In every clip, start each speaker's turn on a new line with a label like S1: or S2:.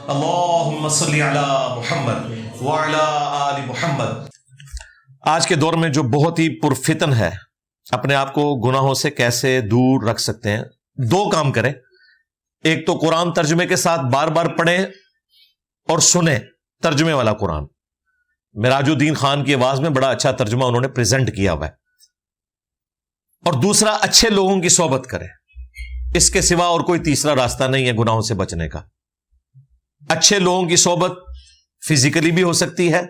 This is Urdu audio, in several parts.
S1: اللہم صلی علی محمد وعلی آل محمد۔ آج کے دور میں جو بہت ہی پرفتن ہے، اپنے آپ کو گناہوں سے کیسے دور رکھ سکتے ہیں؟ دو کام کریں۔ ایک تو قرآن ترجمے کے ساتھ بار بار پڑھیں اور سنیں ترجمے والا قرآن۔ معراج الدین خان کی آواز میں بڑا اچھا ترجمہ انہوں نے پریزنٹ کیا ہوا ہے۔ اور دوسرا، اچھے لوگوں کی صحبت کریں۔ اس کے سوا اور کوئی تیسرا راستہ نہیں ہے گناہوں سے بچنے کا۔ اچھے لوگوں کی صحبت فزیکلی بھی ہو سکتی ہے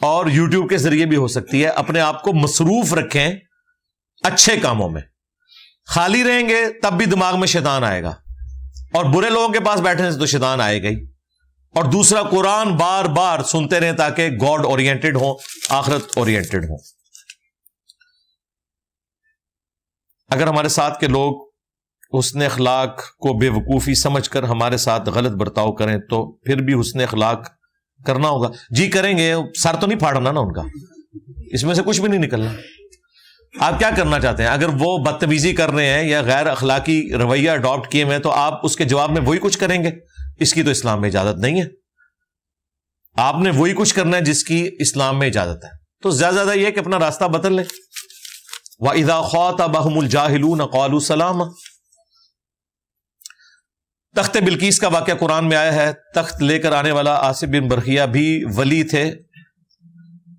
S1: اور یوٹیوب کے ذریعے بھی ہو سکتی ہے۔ اپنے آپ کو مصروف رکھیں اچھے کاموں میں۔ خالی رہیں گے تب بھی دماغ میں شیطان آئے گا، اور برے لوگوں کے پاس بیٹھنے سے تو شیطان آئے گا ہی۔ اور دوسرا، قرآن بار بار سنتے رہیں تاکہ گاڈ اورینٹڈ ہوں، آخرت اورینٹڈ ہوں۔ اگر ہمارے ساتھ کے لوگ حسن اخلاق کو بے وقوفی سمجھ کر ہمارے ساتھ غلط برتاؤ کریں تو پھر بھی حسن اخلاق کرنا ہوگا۔ جی کریں گے، سر تو نہیں پھاڑنا نا ان کا، اس میں سے کچھ بھی نہیں نکلنا۔ آپ کیا کرنا چاہتے ہیں؟ اگر وہ بدتمیزی کر رہے ہیں یا غیر اخلاقی رویہ اڈاپٹ کیے ہوئے ہیں تو آپ اس کے جواب میں وہی کچھ کریں گے؟ اس کی تو اسلام میں اجازت نہیں ہے۔ آپ نے وہی کچھ کرنا ہے جس کی اسلام میں اجازت ہے۔ تو زیادہ یہ ہے کہ اپنا راستہ بدل لیں۔ وَإِذَا خَاطَبَهُمُ الْجَاهِلُونَ قَالُوا سَلَامًا۔ تخت بلقیس کا واقعہ قرآن میں آیا ہے۔ تخت لے کر آنے والا آصف بن برخیہ بھی ولی تھے۔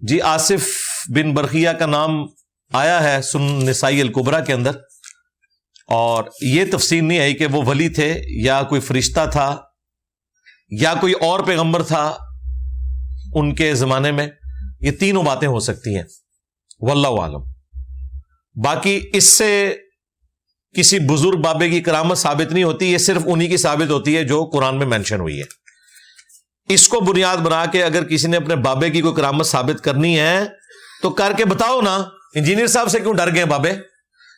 S1: جی، آصف بن برخیہ کا نام آیا ہے سنن نسائی الکبریٰ کے اندر، اور یہ تفصیل نہیں آئی کہ وہ ولی تھے یا کوئی فرشتہ تھا یا کوئی اور پیغمبر تھا ان کے زمانے میں۔ یہ تینوں باتیں ہو سکتی ہیں، واللہ عالم۔ باقی اس سے کسی بزرگ بابے کی کرامت ثابت نہیں ہوتی، یہ صرف انہی کی ثابت ہوتی ہے جو قرآن میں مینشن ہوئی ہے۔ اس کو بنیاد بنا کے اگر کسی نے اپنے بابے کی کوئی کرامت ثابت کرنی ہے تو کر کے بتاؤ نا۔ انجینئر صاحب سے کیوں ڈر گئے بابے؟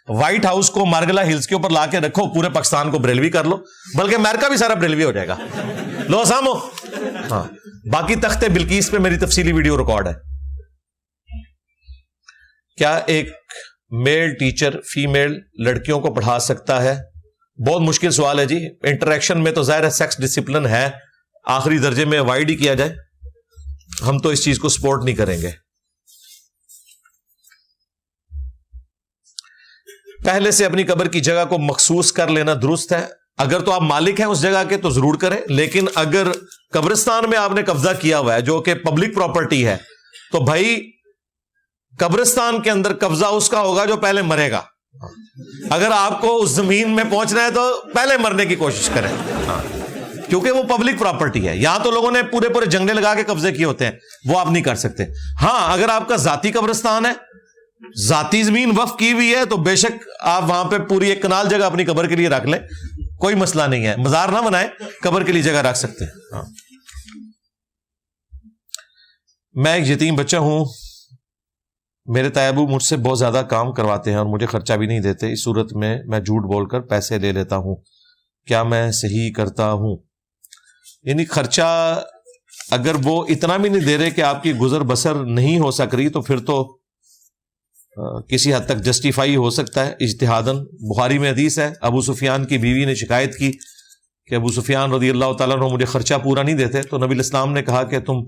S1: وائٹ ہاؤس کو مارگلا ہلز کے اوپر لا کے رکھو، پورے پاکستان کو بریلوی کر لو، بلکہ امریکہ بھی سارا بریلوی ہو جائے گا۔ لو سامو۔ ہاں، باقی تخت بلقیس پہ میری تفصیلی ویڈیو ریکارڈ ہے۔ کیا ایک میل ٹیچر فیمیل لڑکیوں کو پڑھا سکتا ہے؟ بہت مشکل سوال ہے جی۔ انٹریکشن میں تو ظاہر ہے سیکس ڈسپلن ہے، آخری درجے میں اوائڈ ہی کیا جائے۔ ہم تو اس چیز کو سپورٹ نہیں کریں گے۔ پہلے سے اپنی قبر کی جگہ کو مخصوص کر لینا درست ہے۔ اگر تو آپ مالک ہیں اس جگہ کے تو ضرور کریں، لیکن اگر قبرستان میں آپ نے قبضہ کیا ہوا ہے جو کہ پبلک پراپرٹی ہے تو بھائی قبرستان کے اندر قبضہ اس کا ہوگا جو پہلے مرے گا۔ اگر آپ کو اس زمین میں پہنچنا ہے تو پہلے مرنے کی کوشش کریں، کیونکہ وہ پبلک پراپرٹی ہے۔ یہاں تو لوگوں نے پورے جنگلے لگا کے قبضے کیے ہوتے ہیں، وہ آپ نہیں کر سکتے۔ ہاں، اگر آپ کا ذاتی قبرستان ہے، ذاتی زمین وقف کی ہوئی ہے، تو بے شک آپ وہاں پہ پوری ایک کنال جگہ اپنی قبر کے لیے رکھ لیں، کوئی مسئلہ نہیں ہے۔ مزار نہ بنائیں، قبر کے لیے جگہ رکھ سکتے ہیں۔ میں ایک یتیم بچہ ہوں، میرے تایا ابو مجھ سے بہت زیادہ کام کرواتے ہیں اور مجھے خرچہ بھی نہیں دیتے۔ اس صورت میں میں جھوٹ بول کر پیسے لے لیتا ہوں، کیا میں صحیح کرتا ہوں؟ یعنی خرچہ اگر وہ اتنا بھی نہیں دے رہے کہ آپ کی گزر بسر نہیں ہو سک رہی تو پھر تو کسی حد تک جسٹیفائی ہو سکتا ہے اجتہاداً۔ بخاری میں حدیث ہے، ابو سفیان کی بیوی نے شکایت کی کہ ابو سفیان رضی اللہ تعالیٰ عنہ مجھے خرچہ پورا نہیں دیتے، تو نبی الاسلام نے کہا کہ تم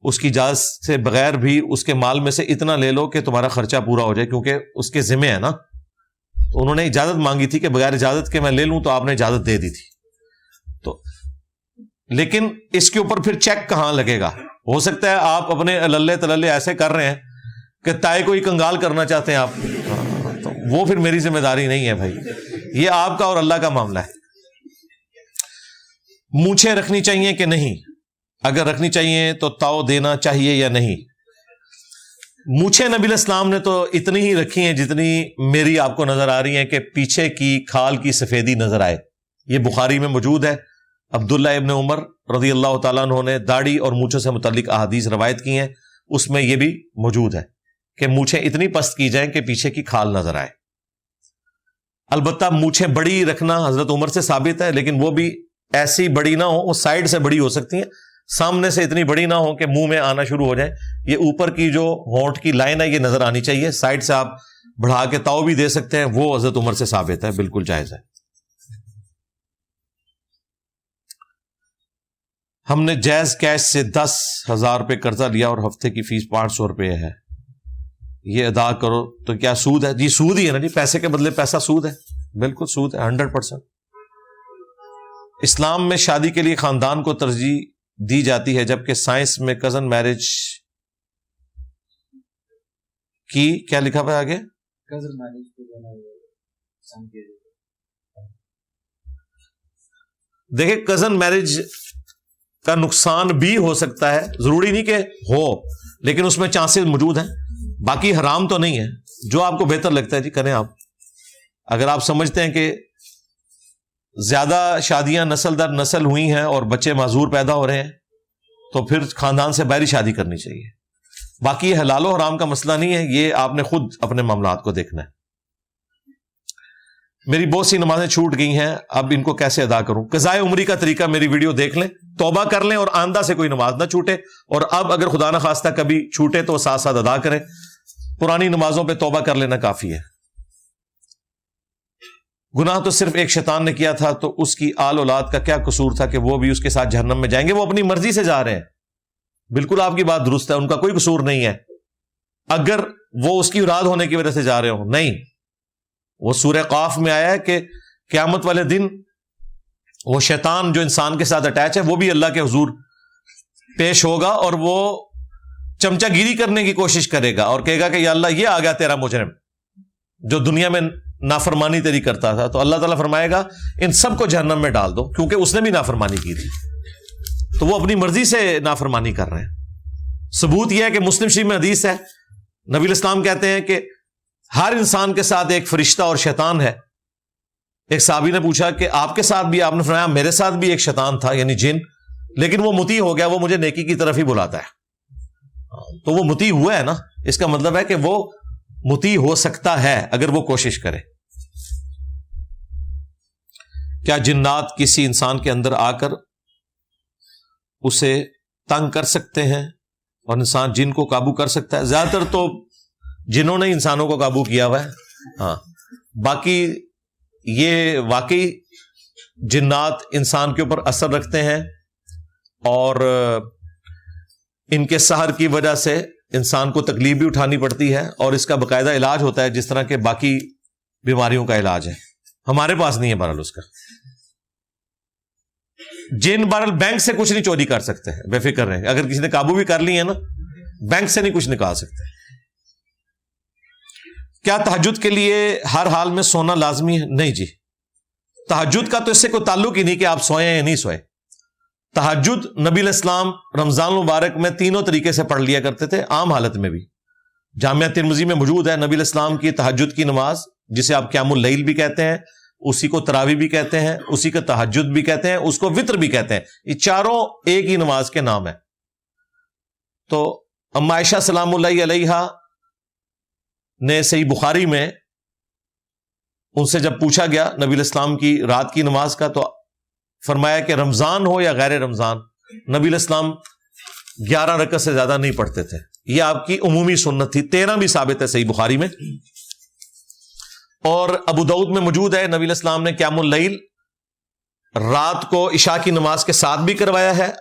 S1: اس کی اجازت سے بغیر بھی اس کے مال میں سے اتنا لے لو کہ تمہارا خرچہ پورا ہو جائے، کیونکہ اس کے ذمہ ہے نا۔ تو انہوں نے اجازت مانگی تھی کہ بغیر اجازت کے میں لے لوں، تو آپ نے اجازت دے دی تھی۔ تو لیکن اس کے اوپر پھر چیک کہاں لگے گا؟ ہو سکتا ہے آپ اپنے اللہ تللے ایسے کر رہے ہیں کہ تائے کو ہی کنگال کرنا چاہتے ہیں آپ، تو وہ پھر میری ذمہ داری نہیں ہے بھائی، یہ آپ کا اور اللہ کا معاملہ ہے۔ مونچھیں رکھنی چاہیے کہ نہیں؟ اگر رکھنی چاہیے تو تاؤ دینا چاہیے یا نہیں؟ مونچھیں نبی الاسلام نے تو اتنی ہی رکھی ہیں جتنی میری آپ کو نظر آ رہی ہیں کہ پیچھے کی کھال کی سفیدی نظر آئے۔ یہ بخاری میں موجود ہے۔ عبداللہ ابن عمر رضی اللہ تعالیٰ عنہ نے داڑھی اور مونچھوں سے متعلق احادیث روایت کی ہیں، اس میں یہ بھی موجود ہے کہ مونچھیں اتنی پست کی جائیں کہ پیچھے کی کھال نظر آئے۔ البتہ مونچھیں بڑی رکھنا حضرت عمر سے ثابت ہے، لیکن وہ بھی ایسی بڑی نہ ہو، وہ سائڈ سے بڑی ہو سکتی ہیں، سامنے سے اتنی بڑی نہ ہو کہ منہ میں آنا شروع ہو جائے۔ یہ اوپر کی جو ہونٹ کی لائن ہے یہ نظر آنی چاہیے، سائڈ سے آپ بڑھا کے تاؤ بھی دے سکتے ہیں، وہ حضرت عمر سے ثابت ہے، بالکل جائز ہے۔ ہم نے جائز کیش سے 10,000 روپے قرضہ لیا اور ہفتے کی فیس 500 روپے ہے, یہ ادا کرو تو کیا سود ہے؟ جی سود ہی ہے نا جی, پیسے کے بدلے پیسہ سود ہے, بالکل سود ہے 100%. اسلام میں شادی کے لیے خاندان کو ترجیح دی جاتی ہے, جبکہ سائنس میں کزن میرج کی کیا لکھا ہوا ہے آگے؟ کزن میرج دیکھیں, کزن میرج کا نقصان بھی ہو سکتا ہے, ضروری نہیں کہ ہو, لیکن اس میں چانسز موجود ہیں, باقی حرام تو نہیں ہے. جو آپ کو بہتر لگتا ہے جی کریں آپ. اگر آپ سمجھتے ہیں کہ زیادہ شادیاں نسل در نسل ہوئی ہیں اور بچے معذور پیدا ہو رہے ہیں تو پھر خاندان سے باہری شادی کرنی چاہیے. باقی یہ حلال و حرام کا مسئلہ نہیں ہے, یہ آپ نے خود اپنے معاملات کو دیکھنا ہے. میری بہت سی نمازیں چھوٹ گئی ہیں, اب ان کو کیسے ادا کروں؟ قضاء عمری کا طریقہ میری ویڈیو دیکھ لیں, توبہ کر لیں اور آئندہ سے کوئی نماز نہ چھوٹے, اور اب اگر خدا نہ خواستہ کبھی چھوٹے تو ساتھ ساتھ ادا کریں. پرانی نمازوں پہ توبہ کر لینا کافی ہے. گناہ تو صرف ایک شیطان نے کیا تھا, تو اس کی آل اولاد کا کیا قصور تھا کہ وہ بھی اس کے ساتھ جہنم میں جائیں گے؟ وہ اپنی مرضی سے جا رہے ہیں. بالکل آپ کی بات درست ہے, ان کا کوئی قصور نہیں ہے اگر وہ اس کی اولاد ہونے کی وجہ سے جا رہے ہوں. نہیں, وہ سورہ قاف میں آیا ہے کہ قیامت والے دن وہ شیطان جو انسان کے ساتھ اٹیچ ہے وہ بھی اللہ کے حضور پیش ہوگا, اور وہ چمچہ گیری کرنے کی کوشش کرے گا اور کہے گا کہ یا اللہ یہ آ گیا تیرا مجرم جو دنیا میں نافرمانی تیری کرتا تھا. تو اللہ تعالیٰ فرمائے گا ان سب کو جہنم میں ڈال دو, کیونکہ اس نے بھی نافرمانی کی تھی, تو وہ اپنی مرضی سے نافرمانی کر رہے ہیں. ثبوت یہ ہے کہ مسلم شریف میں حدیث ہے, نبی الاسلام کہتے ہیں کہ ہر انسان کے ساتھ ایک فرشتہ اور شیطان ہے. ایک صحابی نے پوچھا کہ آپ کے ساتھ بھی؟ آپ نے فرمایا میرے ساتھ بھی ایک شیطان تھا, یعنی جن, لیکن وہ مطیع ہو گیا, وہ مجھے نیکی کی طرف ہی بلاتا ہے. تو وہ مطیع ہوا ہے نا, اس کا مطلب ہے کہ وہ مطیع ہو سکتا ہے اگر وہ کوشش کرے. کیا جنات کسی انسان کے اندر آ کر اسے تنگ کر سکتے ہیں اور انسان جن کو قابو کر سکتا ہے؟ زیادہ تر تو جنہوں نے انسانوں کو قابو کیا ہوا ہے. ہاں, باقی یہ واقعی جنات انسان کے اوپر اثر رکھتے ہیں, اور ان کے سحر کی وجہ سے انسان کو تکلیف بھی اٹھانی پڑتی ہے, اور اس کا باقاعدہ علاج ہوتا ہے جس طرح کے باقی بیماریوں کا علاج ہے. ہمارے پاس نہیں ہے بہرحال اس کا. جن بہرحال بینک سے کچھ نہیں چوری کر سکتے ہیں, بے فکر رہیں. اگر کسی نے قابو بھی کر لی ہے نا, بینک سے نہیں کچھ نکال سکتے. کیا تہجد کے لیے ہر حال میں سونا لازمی ہے؟ نہیں جی, تہجد کا تو اس سے کوئی تعلق ہی نہیں کہ آپ سوئیں یا نہیں سوئیں. تہجد نبی الاسلام رمضان المبارک میں تینوں طریقے سے پڑھ لیا کرتے تھے, عام حالت میں بھی. جامعہ ترمذی میں موجود ہے نبی الاسلام کی تہجد کی نماز, جسے آپ قیام اللیل بھی کہتے ہیں, اسی کو تراویح بھی کہتے ہیں, اسی کو تہجد بھی کہتے ہیں, اس کو وطر بھی کہتے ہیں. یہ چاروں ایک ہی نماز کے نام ہیں. تو اما عائشہ سلام اللہ علیہا نے صحیح بخاری میں ان سے جب پوچھا گیا نبی الاسلام کی رات کی نماز کا, تو فرمایا کہ رمضان ہو یا غیر رمضان نبی الاسلام 11 رکعت سے زیادہ نہیں پڑھتے تھے. یہ آپ کی عمومی سنت تھی. 13 بھی ثابت ہے صحیح بخاری میں, اور ابو داؤد میں موجود ہے نبی الاسلام نے قیام اللیل رات کو عشاء کی نماز کے ساتھ بھی کروایا ہے,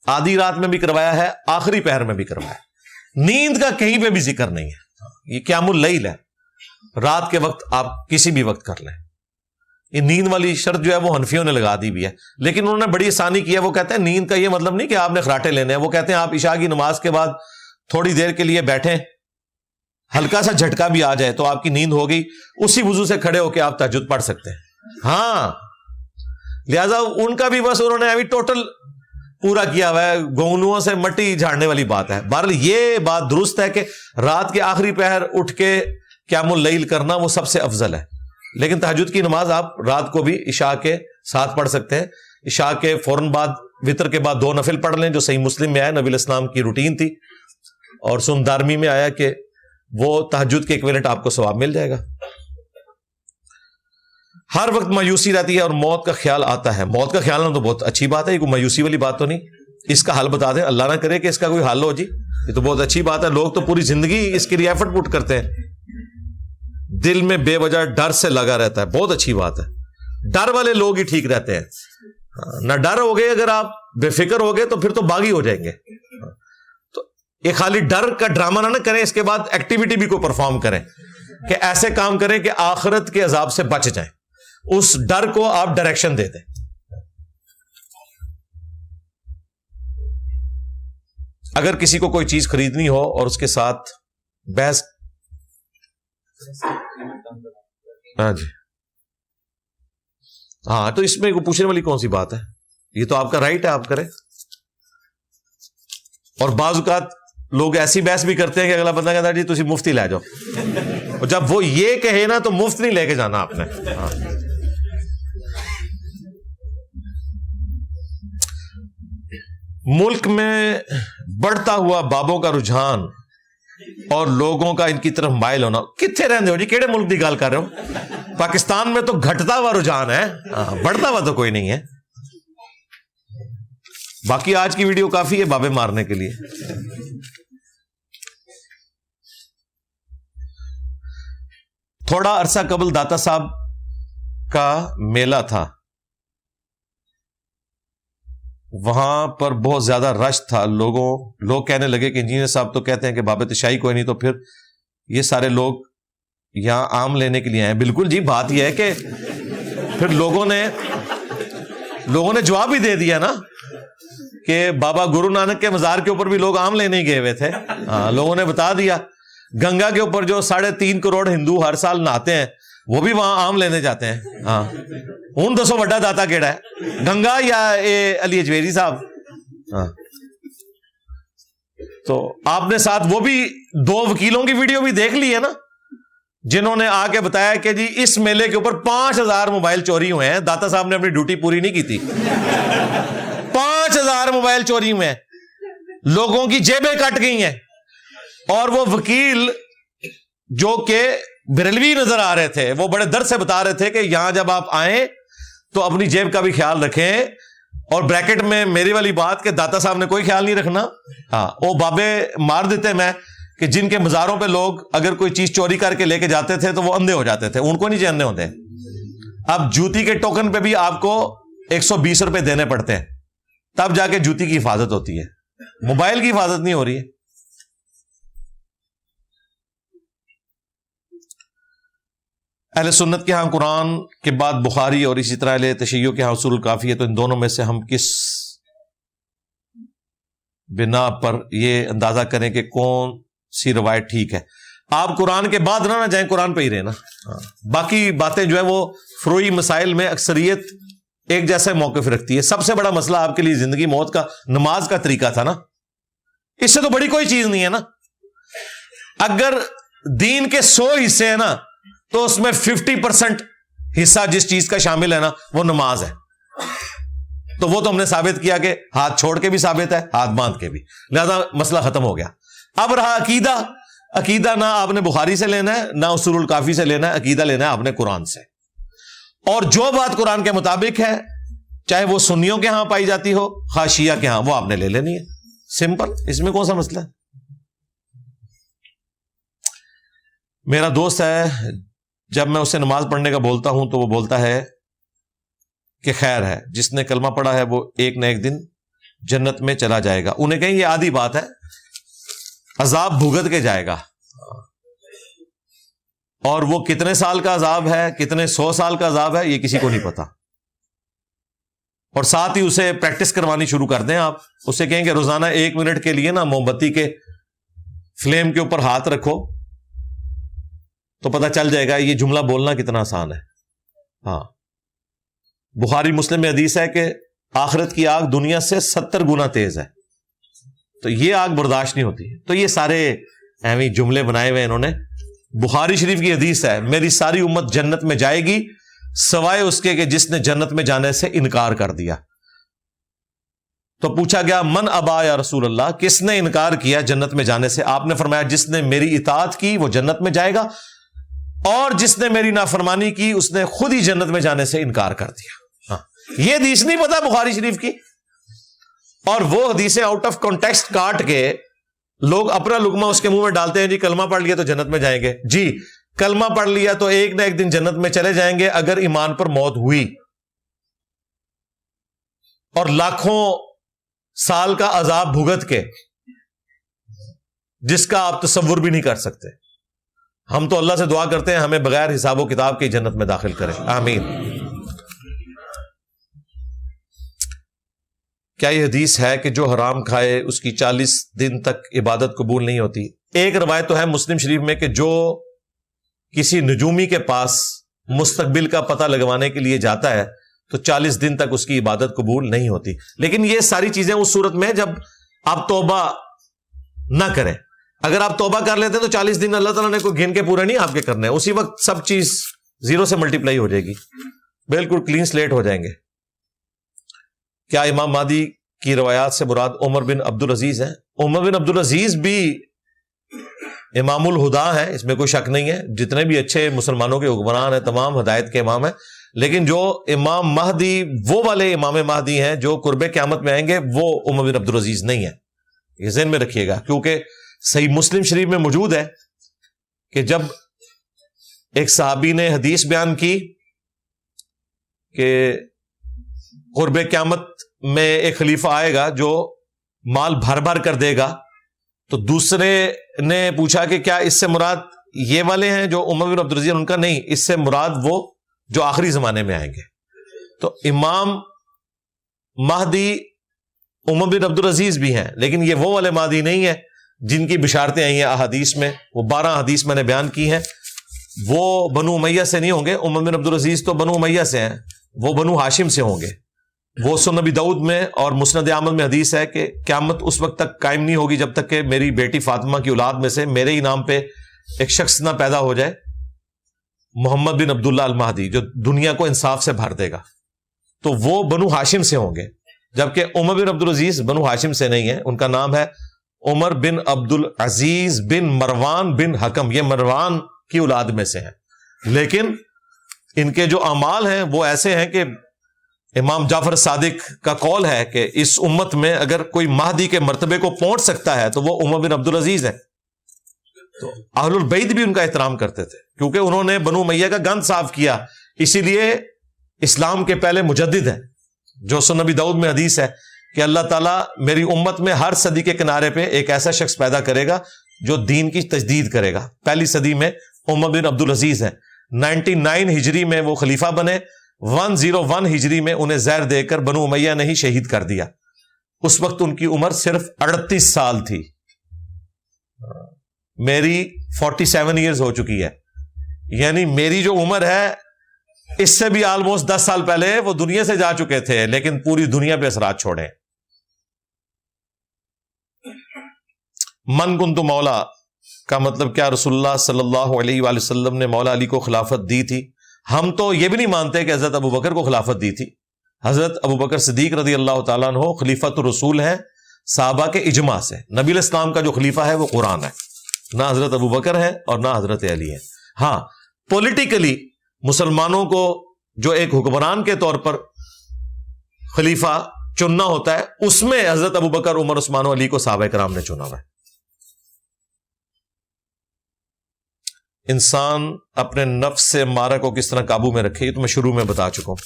S1: آدھی رات میں بھی کروایا ہے, آخری پہر میں بھی کروایا ہے. نیند کا کہیں پہ بھی ذکر نہیں ہے. یہ قیام اللیل ہے, رات کے وقت آپ کسی بھی وقت کر لیں. یہ نیند والی شرط جو ہے وہ حنفیوں نے لگا دی بھی ہے, لیکن انہوں نے بڑی آسانی کی ہے. وہ کہتے ہیں نیند کا یہ مطلب نہیں کہ آپ نے خراٹے لینے ہیں. وہ کہتے ہیں آپ عشاء کی نماز کے بعد تھوڑی دیر کے لیے بیٹھیں, ہلکا سا جھٹکا بھی آ جائے تو آپ کی نیند ہو گئی, اسی وضو سے کھڑے ہو کے آپ تہجد پڑھ سکتے ہیں. ہاں, لہذا ان کا بھی بس انہوں نے ابھی ٹوٹل پورا کیا ہوا ہے, گونوں سے مٹی جھاڑنے والی بات ہے. بہرحال یہ بات درست ہے کہ رات کے آخری پہر اٹھ کے قیام اللیل کرنا وہ سب سے افضل ہے, لیکن تہجد کی نماز آپ رات کو بھی عشاء کے ساتھ پڑھ سکتے ہیں. عشاء کے فوراً بعد وطر کے بعد 2 نفل پڑھ لیں, جو صحیح مسلم میں آیا, نبی الاسلام کی روٹین تھی, اور سنن دارمی میں آیا کہ وہ تہجد کے ایکویلنٹ آپ کو ثواب مل جائے گا. ہر وقت مایوسی رہتی ہے اور موت کا خیال آتا ہے. موت کا خیال آنا تو بہت اچھی بات ہے, یہ کوئی مایوسی والی بات تو نہیں. اس کا حل بتا دیں, اللہ نہ کرے کہ اس کا کوئی حل ہو جی, یہ تو بہت اچھی بات ہے. لوگ تو پوری زندگی اس کے لیے ایفرٹ پٹ کرتے ہیں. دل میں بے وجہ ڈر سے لگا رہتا ہے, بہت اچھی بات ہے. ڈر والے لوگ ہی ٹھیک رہتے ہیں. نہ ڈر ہو گئے، اگر آپ بے فکر ہو گئے تو پھر تو باغی ہو جائیں گے. تو یہ خالی ڈر کا ڈرامہ نہ کریں، اس کے بعد ایکٹیویٹی بھی کوئی پرفارم کریں کہ ایسے کام کریں کہ آخرت کے عذاب سے بچ جائیں. اس ڈر کو آپ ڈائریکشن دے دیں. اگر کسی کو کوئی چیز خریدنی ہو اور اس کے ساتھ بحث، ہاں جی، ہاں تو اس میں پوچھنے والی کون سی بات ہے؟ یہ تو آپ کا رائٹ ہے، آپ کریں. اور بعض اوقات لوگ ایسی بحث بھی کرتے ہیں کہ اگلا بندہ کہتا ہے جی تسی مفتی لے جاؤ، اور جب وہ یہ کہے نا تو مفت نہیں لے کے جانا آپ نے. ہاں. ملک میں بڑھتا ہوا بابوں کا رجحان اور لوگوں کا ان کی طرف مائل ہونا، کتنے رہتے ہو جی؟ کیڑے ملک کی گال کر رہے ہو؟ پاکستان میں تو گھٹتا ہوا رجحان ہے، بڑھتا ہوا تو کوئی نہیں ہے. باقی آج کی ویڈیو کافی ہے بابے مارنے کے لیے. تھوڑا عرصہ قبل داتا صاحب کا میلہ تھا، وہاں پر بہت زیادہ رش تھا. لوگ کہنے لگے کہ انجینئر صاحب تو کہتے ہیں کہ باب تشائی کوئی نہیں، تو پھر یہ سارے لوگ یہاں آم لینے کے لیے آئے. بالکل جی، بات یہ ہے کہ پھر لوگوں نے جواب بھی دے دیا نا کہ بابا گرو نانک کے مزار کے اوپر بھی لوگ آم لینے ہی گئے ہوئے تھے. ہاں، لوگوں نے بتا دیا. گنگا کے اوپر جو 3.5 کروڑ ہندو ہر سال نہاتے ہیں، وہ بھی وہاں آم لینے جاتے ہیں. ہاں، ہوں دسو بڑا داتا کیڑا ہے، گنگا یا علی اجمیری صاحب؟ ہاں، تو آپ نے ساتھ وہ بھی 2 وکیلوں کی ویڈیو بھی دیکھ لی ہے نا، جنہوں نے آ کے بتایا کہ جی اس میلے کے اوپر 5000 موبائل چوری ہوئے ہیں. داتا صاحب نے اپنی ڈیوٹی پوری نہیں کی تھی. 5000 موبائل چوری ہوئے ہیں، لوگوں کی جیبیں کٹ گئی ہیں. اور وہ وکیل جو کہ بریلوی نظر آ رہے تھے، وہ بڑے درد سے بتا رہے تھے کہ یہاں جب آپ آئیں تو اپنی جیب کا بھی خیال رکھیں. اور بریکٹ میں میری والی بات کہ داتا صاحب نے کوئی خیال نہیں رکھنا. ہاں، وہ بابے مار دیتے میں کہ جن کے مزاروں پہ لوگ اگر کوئی چیز چوری کر کے لے کے جاتے تھے تو وہ اندھے ہو جاتے تھے، ان کو نہیں جاننے ہوتے. اب جوتی کے ٹوکن پہ بھی آپ کو 120 روپے دینے پڑتے ہیں، تب جا کے جوتی کی حفاظت ہوتی ہے، موبائل کی حفاظت نہیں ہو رہی ہے. اہل سنت کے ہاں قرآن کے بعد بخاری اور اسی طرح اہل تشیع کے ہاں اصول الکافی ہے. تو ان دونوں میں سے ہم کس بنا پر یہ اندازہ کریں کہ کون سی روایت ٹھیک ہے؟ آپ قرآن کے بعد نہ جائیں، قرآن پہ ہی رہنا. باقی باتیں جو ہے وہ فروعی مسائل میں اکثریت ایک جیسا موقف رکھتی ہے. سب سے بڑا مسئلہ آپ کے لیے زندگی موت کا نماز کا طریقہ تھا نا، اس سے تو بڑی کوئی چیز نہیں ہے نا. اگر دین کے 100 حصے ہیں نا تو اس میں 50% حصہ جس چیز کا شامل ہے نا وہ نماز ہے. تو وہ تو ہم نے ثابت کیا کہ ہاتھ چھوڑ کے بھی ثابت ہے، ہاتھ باندھ کے بھی، لہذا مسئلہ ختم ہو گیا. اب رہا عقیدہ نہ آپ نے بخاری سے لینا ہے نہ اصول الکافی سے لینا ہے، عقیدہ لینا ہے آپ نے قرآن سے. اور جو بات قرآن کے مطابق ہے، چاہے وہ سنیوں کے ہاں پائی جاتی ہو خواہ شیعہ کے ہاں، وہ آپ نے لے لینی ہے. سمپل، اس میں کون سا مسئلہ ہے؟ میرا دوست ہے، جب میں اسے نماز پڑھنے کا بولتا ہوں تو وہ بولتا ہے کہ خیر ہے، جس نے کلمہ پڑھا ہے وہ ایک نہ ایک دن جنت میں چلا جائے گا. انہیں کہیں یہ آدھی بات ہے، عذاب بھگت کے جائے گا. اور وہ کتنے سال کا عذاب ہے، کتنے 100 سال کا عذاب ہے، یہ کسی کو نہیں پتا. اور ساتھ ہی اسے پریکٹس کروانی شروع کر دیں. آپ اسے کہیں کہ روزانہ 1 منٹ کے لیے نا موم بتی کے فلیم کے اوپر ہاتھ رکھو تو پتہ چل جائے گا یہ جملہ بولنا کتنا آسان ہے. ہاں، بخاری مسلم میں حدیث ہے کہ آخرت کی آگ دنیا سے 70 گنا تیز ہے، تو یہ آگ برداشت نہیں ہوتی. تو یہ سارے ایویں جملے بنائے ہوئے انہوں نے. بخاری شریف کی حدیث ہے، میری ساری امت جنت میں جائے گی سوائے اس کے کہ جس نے جنت میں جانے سے انکار کر دیا. تو پوچھا گیا من ابا یا رسول اللہ، کس نے انکار کیا جنت میں جانے سے؟ آپ نے فرمایا جس نے میری اطاعت کی وہ جنت میں جائے گا، اور جس نے میری نافرمانی کی اس نے خود ہی جنت میں جانے سے انکار کر دیا. ہاں، یہ حدیث نہیں پتا بخاری شریف کی، اور وہ حدیثیں آؤٹ آف کانٹیکسٹ کاٹ کے لوگ اپنا لقمہ اس کے منہ میں ڈالتے ہیں. جی کلمہ پڑھ لیا تو جنت میں جائیں گے. جی کلمہ پڑھ لیا تو ایک نہ ایک دن جنت میں چلے جائیں گے اگر ایمان پر موت ہوئی. اور لاکھوں سال کا عذاب بھگت کے، جس کا آپ تصور بھی نہیں کر سکتے. ہم تو اللہ سے دعا کرتے ہیں ہمیں بغیر حساب و کتاب کی جنت میں داخل کرے، آمین. کیا یہ حدیث ہے کہ جو حرام کھائے اس کی 40 دن تک عبادت قبول نہیں ہوتی؟ ایک روایت تو ہے مسلم شریف میں کہ جو کسی نجومی کے پاس مستقبل کا پتہ لگوانے کے لیے جاتا ہے تو 40 دن تک اس کی عبادت قبول نہیں ہوتی. لیکن یہ ساری چیزیں اس صورت میں جب آپ توبہ نہ کریں. اگر آپ توبہ کر لیتے ہیں تو 40 دن اللہ تعالیٰ نے کوئی گن کے پورے نہیں آپ کے کرنے، اسی وقت سب چیز 0 سے ملٹیپلائی ہو جائے گی، بالکل کلین سلیٹ ہو جائیں گے. کیا امام مہدی کی روایات سے مراد عمر بن عبدالعزیز ہیں؟ عمر بن عبدالعزیز بھی امام الہدا ہیں، اس میں کوئی شک نہیں ہے. جتنے بھی اچھے مسلمانوں کے حکمران ہیں تمام ہدایت کے امام ہیں. لیکن جو امام مہدی وہ والے امام مہدی ہیں جو قرب قیامت میں آئیں گے وہ عمر بن عبدالعزیز نہیں ہے. یہ ذہن میں رکھیے گا، کیونکہ صحیح مسلم شریف میں موجود ہے کہ جب ایک صحابی نے حدیث بیان کی کہ قرب قیامت میں ایک خلیفہ آئے گا جو مال بھر بھر کر دے گا، تو دوسرے نے پوچھا کہ کیا اس سے مراد یہ والے ہیں جو عمر بن عبدالعزیز؟ ان کا نہیں، اس سے مراد وہ جو آخری زمانے میں آئیں گے. تو امام مہدی عمر بن عبدالعزیز بھی ہیں، لیکن یہ وہ والے مہدی نہیں ہیں جن کی بشارتیں آئی ہیں احادیث میں. وہ 12 حدیث میں نے بیان کی ہیں. وہ بنو امیہ سے نہیں ہوں گے. عمر بن عبدالعزیز تو بنو امیہ سے ہیں، وہ بنو ہاشم سے ہوں گے. وہ سنن نبی داؤد میں اور مسند احمد میں حدیث ہے کہ قیامت اس وقت تک قائم نہیں ہوگی جب تک کہ میری بیٹی فاطمہ کی اولاد میں سے میرے ہی نام پہ ایک شخص نہ پیدا ہو جائے، محمد بن عبداللہ المہدی، جو دنیا کو انصاف سے بھر دے گا. تو وہ بنو ہاشم سے ہوں گے، جبکہ عمر بن عبدالعزیز بنو ہاشم سے نہیں ہے. ان کا نام ہے عمر بن عبدالعزیز بن مروان بن حکم. یہ مروان کی اولاد میں سے ہیں، لیکن ان کے جو اعمال ہیں وہ ایسے ہیں کہ امام جعفر صادق کا قول ہے کہ اس امت میں اگر کوئی مہدی کے مرتبے کو پہنچ سکتا ہے تو وہ عمر بن عبدالعزیز ہے. تو اہل البیت بھی ان کا احترام کرتے تھے کیونکہ انہوں نے بنو امیہ کا گند صاف کیا، اسی لیے اسلام کے پہلے مجدد ہیں. جو سنن نبی داؤد میں حدیث ہے کہ اللہ تعالیٰ میری امت میں ہر صدی کے کنارے پہ ایک ایسا شخص پیدا کرے گا جو دین کی تجدید کرے گا. پہلی صدی میں عمر بن عبدالعزیز ہیں. 99 ہجری میں وہ خلیفہ بنے. 101 ہجری میں انہیں زہر دے کر بنو امیہ نے ہی شہید کر دیا. اس وقت ان کی عمر صرف 38 سال تھی. میری 47 ایئرز ہو چکی ہے، یعنی میری جو عمر ہے اس سے بھی آلموسٹ 10 سال پہلے وہ دنیا سے جا چکے تھے، لیکن پوری دنیا پہ اثرات چھوڑے. من کنت مولا کا مطلب کیا رسول اللہ صلی اللہ علیہ وآلہ وسلم نے مولا علی کو خلافت دی تھی؟ ہم تو یہ بھی نہیں مانتے کہ حضرت ابو بکر کو خلافت دی تھی. حضرت ابو بکر صدیق رضی اللہ تعالیٰ عنہ خلیفۃ الرسول ہیں صحابہ کے اجماع سے. نبی علیہ السلام کا جو خلیفہ ہے وہ قرآن ہے، نہ حضرت ابو بکر ہے اور نہ حضرت علی ہے. ہاں پولیٹیکلی مسلمانوں کو جو ایک حکمران کے طور پر خلیفہ چننا ہوتا ہے اس میں حضرت ابو بکر، عمر، عثمان و علی کو صحابہ کرام نے چنا ہوا ہے. انسان اپنے نفس سے مارا کو کس طرح قابو میں رکھے، یہ تو میں شروع میں بتا چکا ہوں.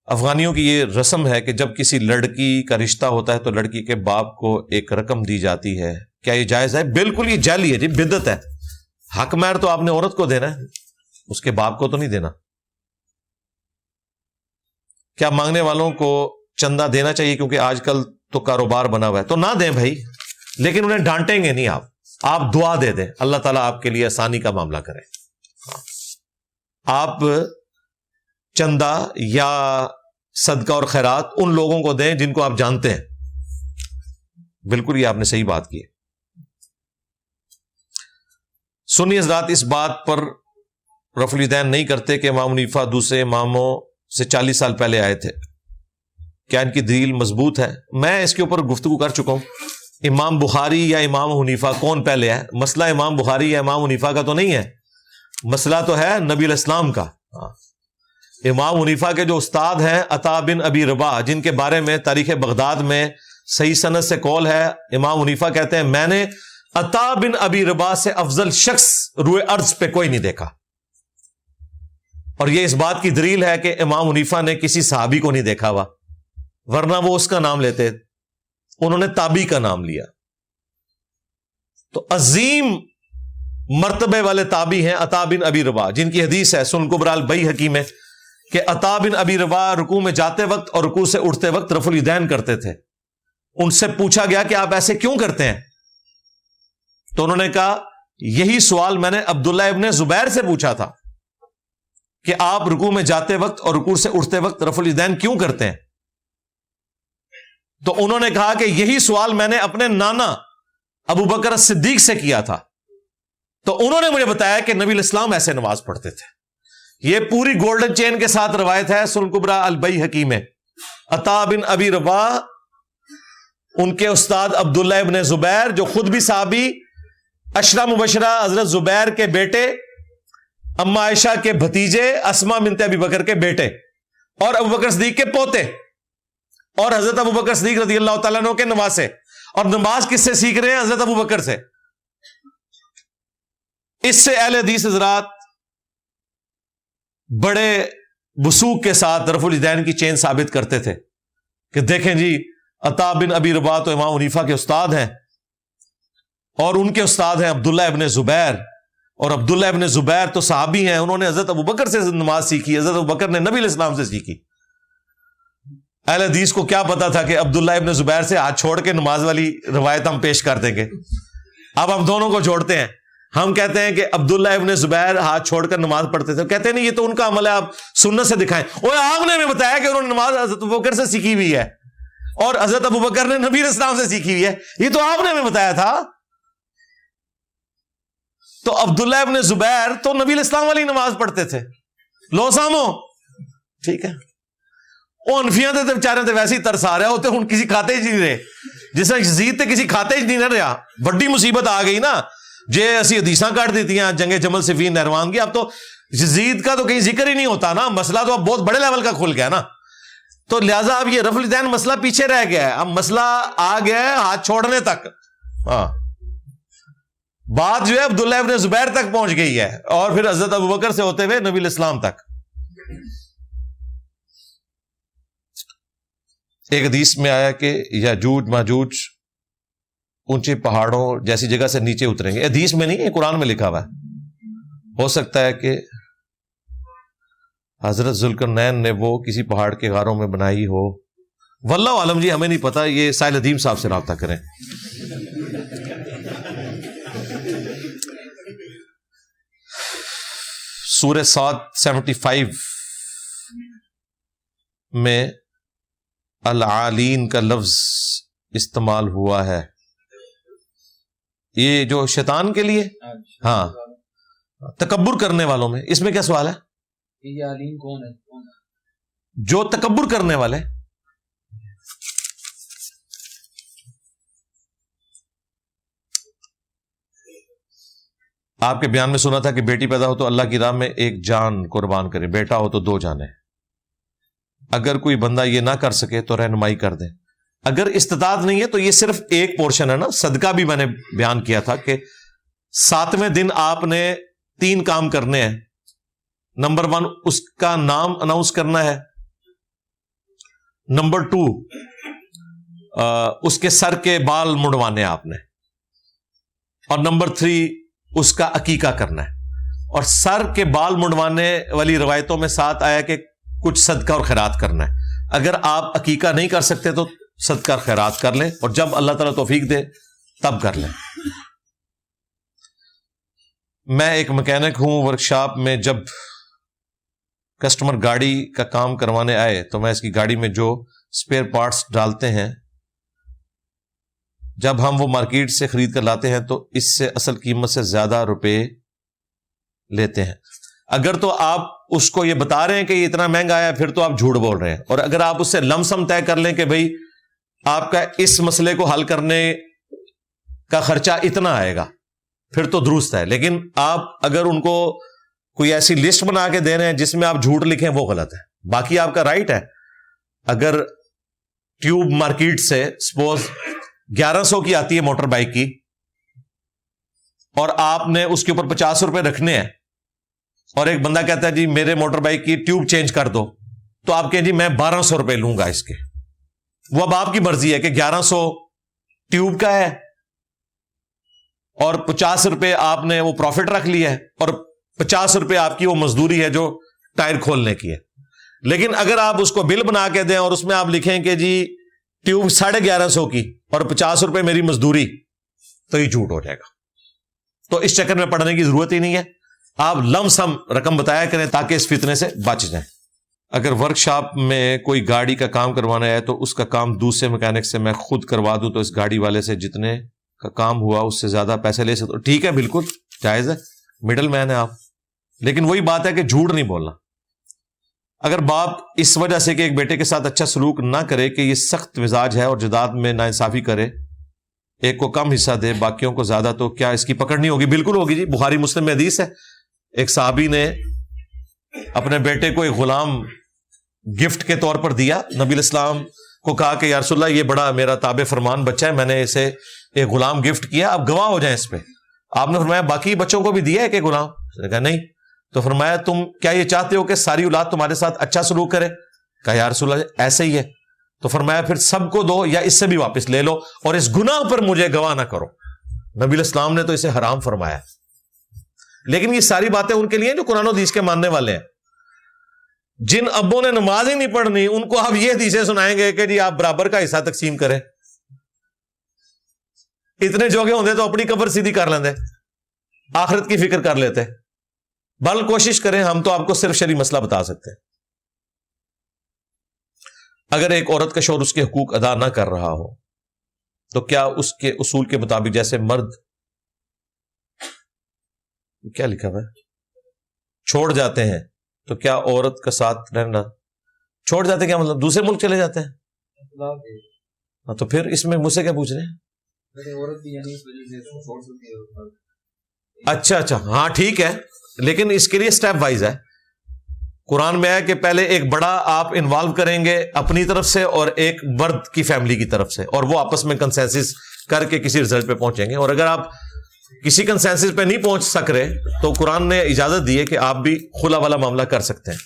S1: افغانیوں کی یہ رسم ہے کہ جب کسی لڑکی کا رشتہ ہوتا ہے تو لڑکی کے باپ کو ایک رقم دی جاتی ہے. کیا یہ جائز ہے؟ بالکل یہ جعلی ہے جی، بدعت ہے. حق مہر تو آپ نے عورت کو دینا ہے، اس کے باپ کو تو نہیں دینا. کیا مانگنے والوں کو چندہ دینا چاہیے کیونکہ آج کل تو کاروبار بنا ہوا ہے؟ تو نہ دیں بھائی، لیکن انہیں ڈانٹیں گے نہیں. آپ دعا دے دیں، اللہ تعالیٰ آپ کے لیے آسانی کا معاملہ کرے. آپ چندہ یا صدقہ اور خیرات ان لوگوں کو دیں جن کو آپ جانتے ہیں. بالکل یہ آپ نے صحیح بات کی ہے. سنی حضرات اس بات پر رفع الیدین نہیں کرتے کہ امام حنیفہ دوسرے اماموں سے 40 سال پہلے آئے تھے. کیا ان کی دلیل مضبوط ہے؟ میں اس کے اوپر گفتگو کر چکا ہوں. امام بخاری یا امام حنیفہ کون پہلے ہے؟ مسئلہ امام بخاری یا امام حنیفہ کا تو نہیں ہے، مسئلہ تو ہے نبی علیہ السلام کا. امام حنیفہ کے جو استاد ہیں عطا بن ابی رباح، جن کے بارے میں تاریخ بغداد میں صحیح سند سے قول ہے، امام حنیفہ کہتے ہیں میں نے عطا بن ابی رباح سے افضل شخص روئے ارض پہ کوئی نہیں دیکھا. اور یہ اس بات کی دلیل ہے کہ امام حنیفہ نے کسی صحابی کو نہیں دیکھا ہوا، ورنہ وہ اس کا نام لیتے، انہوں نے تابعی کا نام لیا۔ تو عظیم مرتبے والے تابعی ہیں عطا بن ابی رباح، جن کی حدیث ہے سنن کبری البیہقی میں کہ عطا بن ابی رباح رکوع میں جاتے وقت اور رکوع سے اٹھتے وقت رفع الیدین کرتے تھے۔ ان سے پوچھا گیا کہ آپ ایسے کیوں کرتے ہیں؟ تو انہوں نے کہا یہی سوال میں نے عبداللہ ابن زبیر سے پوچھا تھا کہ آپ رکوع میں جاتے وقت اور رکوع سے اٹھتے وقت رفع الیدین کیوں کرتے ہیں؟ تو انہوں نے کہا کہ یہی سوال میں نے اپنے نانا ابو بکر صدیق سے کیا تھا، تو انہوں نے مجھے بتایا کہ نبی الاسلام ایسے نماز پڑھتے تھے۔ یہ پوری گولڈن چین کے ساتھ روایت ہے سنن کبری البیہقی میں۔ عطا بن ابی رباح، ان کے استاد عبداللہ ابن زبیر جو خود بھی صحابی، عشرہ مبشرہ حضرت زبیر کے بیٹے، اما عائشہ کے بھتیجے، اسماء بنت ابی بکر کے بیٹے، اور ابو بکر صدیق کے پوتے، اور حضرت ابو بکر صدیق رضی اللہ تعالیٰ عنہ کے نواسے۔ اور نماز کس سے سیکھ رہے ہیں؟ حضرت ابو بکر سے۔ اس سے اہل حدیث حضرات بڑے وثوق کے ساتھ رفع الیدین کی چین ثابت کرتے تھے کہ دیکھیں جی، عطا بن ابی رباح تو امام حنیفہ کے استاد ہیں، اور ان کے استاد ہیں عبداللہ ابن زبیر، اور عبداللہ ابن زبیر تو صحابی ہیں، انہوں نے حضرت ابو بکر سے نماز سیکھی، حضرت ابو بکر نے نبی علیہ السلام سے سیکھی۔ اہل حدیث کو کیا پتا تھا کہ عبداللہ ابن زبیر سے ہاتھ چھوڑ کے نماز والی روایت ہم پیش کر دیں گے؟ اب ہم دونوں کو جوڑتے ہیں، ہم کہتے ہیں کہ عبداللہ ابن زبیر ہاتھ چھوڑ کر نماز پڑھتے تھے، کہتے ہیں نہیں یہ تو ان کا عمل ہے، آپ سنت سے دکھائیں۔ اور آپ نے ہمیں بتایا کہ انہوں نے نماز حضرت ابو بکر سے سیکھی ہوئی ہے، اور حضرت ابو بکر نے نبی علیہ السلام سے سیکھی ہوئی ہے، یہ تو آپ نے ہمیں بتایا تھا۔ تو عبداللہ ابن زبیر تو نبی علیہ السلام والی نماز پڑھتے تھے، لو سامو ٹھیک ہے۔ وہ انفیاں تے بیچارے تے ویسے ہی ترس آ رہے ہوتے، ہن کسی کھاتے ہی نہیں رہے، جس طرح یزید تے کسی کھاتے ہی نہیں رہا، بڑی مصیبت آ گئی نا، جے اسی حدیثاں کاٹ دیتی ہیں جنگ جمل صفین نہروان کی، اب تو یزید کا تو کہیں ذکر ہی نہیں ہوتا نا، مسئلہ تو اب بہت بڑے لیول کا کھل گیا نا، تو لہٰذا اب یہ رفع الیدین مسئلہ پیچھے رہ گیا ہے، اب مسئلہ آ گیا ہے ہاتھ چھوڑنے تک۔ ہاں، بات جو ہے عبداللہ ابن زبیر تک پہنچ گئی ہے، اور پھر حضرت ابو بکر سے ہوتے ہوئے نبی علیہ السلام تک۔ ایک حدیث میں آیا کہ یاجوج ماجوج اونچے پہاڑوں جیسی جگہ سے نیچے اتریں گے، حدیث میں نہیں ہے، قرآن میں لکھا ہوا ہے۔ ہو سکتا ہے کہ حضرت ذوالقرنین نے وہ کسی پہاڑ کے غاروں میں بنائی ہو، واللہ عالم جی ہمیں نہیں پتا، یہ سائل ندیم صاحب سے رابطہ کریں۔ سورہ صاد 75 میں العالین کا لفظ استعمال ہوا ہے، یہ جو شیطان کے لیے، ہاں تکبر کرنے والوں میں، اس میں کیا سوال ہے؟
S2: یہ عالین کون ہے؟
S1: جو تکبر کرنے والے، آپ کے بیان میں سنا تھا کہ بیٹی پیدا ہو تو اللہ کی راہ میں ایک جان قربان کرے، بیٹا ہو تو 2 جانیں، اگر کوئی بندہ یہ نہ کر سکے تو رہنمائی کر دیں، اگر استطاعت نہیں ہے تو یہ صرف ایک پورشن ہے نا۔ صدقہ بھی میں نے بیان کیا تھا کہ 7ویں دن آپ نے 3 کام کرنے ہیں۔ نمبر 1 اس کا نام اناؤنس کرنا ہے، نمبر 2 اس کے سر کے بال مڑوانے آپ نے، اور نمبر 3 اس کا عقیقہ کرنا ہے۔ اور سر کے بال مڑوانے والی روایتوں میں ساتھ آیا کہ کچھ صدقہ اور خیرات کرنا ہے۔ اگر آپ عقیقہ نہیں کر سکتے تو صدقہ اور خیرات کر لیں، اور جب اللہ تعالیٰ توفیق دے تب کر لیں۔ میں ایک مکینک ہوں، ورکشاپ میں جب کسٹمر گاڑی کا کام کروانے آئے تو میں اس کی گاڑی میں جو اسپیئر پارٹس ڈالتے ہیں، جب ہم وہ مارکیٹ سے خرید کر لاتے ہیں تو اس سے اصل قیمت سے زیادہ روپے لیتے ہیں۔ اگر تو آپ اس کو یہ بتا رہے ہیں کہ یہ اتنا مہنگا ہے، پھر تو آپ جھوٹ بول رہے ہیں، اور اگر آپ اس سے لم سم طے کر لیں کہ بھائی آپ کا اس مسئلے کو حل کرنے کا خرچہ اتنا آئے گا، پھر تو درست ہے۔ لیکن آپ اگر ان کو کوئی ایسی لسٹ بنا کے دے رہے ہیں جس میں آپ جھوٹ لکھیں، وہ غلط ہے۔ باقی آپ کا رائٹ ہے، اگر ٹیوب مارکیٹ سے سپوز 1100 کی آتی ہے موٹر بائک کی، اور آپ نے اس کے اوپر 50 روپے رکھنے ہیں، اور ایک بندہ کہتا ہے جی میرے موٹر بائک کی ٹیوب چینج کر دو، تو آپ کہیں جی میں 1200 روپے لوں گا اس کے. وہ اب آپ کی مرضی ہے کہ 1100 ٹیوب کا ہے اور 50 روپے آپ نے وہ پروفٹ رکھ لیا ہے، اور 50 روپے آپ کی وہ مزدوری ہے جو ٹائر کھولنے کی ہے. لیکن اگر آپ اس کو بل بنا کے دیں اور اس میں آپ لکھیں کہ جی ٹیوب 1150 کی اور 50 روپے میری مزدوری، تو یہ جھوٹ ہو جائے گا. تو اس چکر میں پڑھنے کی ضرورت ہی نہیں ہے. آپ لم سم رقم بتایا کریں تاکہ اس فتنے سے بچ جائیں. اگر ورک شاپ میں کوئی گاڑی کا کام کروانا ہے تو اس کا کام دوسرے میکینک سے میں خود کروا دوں تو اس گاڑی والے سے جتنے کا کام ہوا اس سے زیادہ پیسے لے سکتے. ٹھیک ہے، بالکل جائز ہے، مڈل مین ہے آپ. لیکن وہی بات ہے کہ جھوٹ نہیں بولنا. اگر باپ اس وجہ سے کہ ایک بیٹے کے ساتھ اچھا سلوک نہ کرے کہ یہ سخت مزاج ہے اور جداد میں ناانصافی کرے، ایک کو کم حصہ دے باقیوں کو زیادہ، تو کیا اس کی پکڑ نہیں ہوگی؟ بالکل ہوگی جی. بخاری مسلم میں حدیث ہے، ایک صحابی نے اپنے بیٹے کو ایک غلام گفٹ کے طور پر دیا. نبی الاسلام کو کہا کہ یا رسول اللہ یہ بڑا میرا تابع فرمان بچہ ہے، میں نے اسے ایک غلام گفٹ کیا، آپ گواہ ہو جائیں اس پہ. آپ نے فرمایا باقی بچوں کو بھی دیا ہے کہ غلام؟ اس نے کہا نہیں. تو فرمایا تم کیا یہ چاہتے ہو کہ ساری اولاد تمہارے ساتھ اچھا سلوک کرے؟ کہا یا رسول اللہ ایسے ہی ہے. تو فرمایا پھر سب کو دو یا اس سے بھی واپس لے لو اور اس گناہ پر مجھے گواہ نہ کرو. نبی الاسلام نے تو اسے حرام فرمایا. لیکن یہ ساری باتیں ان کے لیے جو قرآن و حدیث کے ماننے والے ہیں. جن ابوں نے نماز ہی نہیں پڑھنی ان کو آپ یہ حدیثیں سنائیں گے کہ جی آپ برابر کا حصہ تقسیم کریں. اتنے جوگے ہوندے تو اپنی قبر سیدھی کر لیندے، آخرت کی فکر کر لیتے. بل کوشش کریں، ہم تو آپ کو صرف شرعی مسئلہ بتا سکتے ہیں. اگر ایک عورت کا شوہر اس کے حقوق ادا نہ کر رہا ہو تو کیا اس کے اصول کے مطابق، جیسے مرد کیا لکھا ہوا ہے چھوڑ جاتے ہیں، تو کیا عورت کا ساتھ رہنا چھوڑ جاتے ہیں؟ کیا مطلب دوسرے ملک چلے جاتے ہیں؟ ہاں تو پھر اس میں مجھ سے کیا پوچھ رہے ہیں؟ اچھا ہاں ٹھیک ہے، لیکن اس کے لیے سٹیپ وائز ہے. قرآن میں ہے کہ پہلے ایک بڑا آپ انوالو کریں گے اپنی طرف سے اور ایک مرد کی فیملی کی طرف سے، اور وہ آپس میں کنسنسس کر کے کسی رزلٹ پہ پہنچیں گے. اور اگر آپ کسی کنسنسس پہ نہیں پہنچ سک رہے تو قرآن نے اجازت دی ہے کہ آپ بھی خلا والا معاملہ کر سکتے ہیں.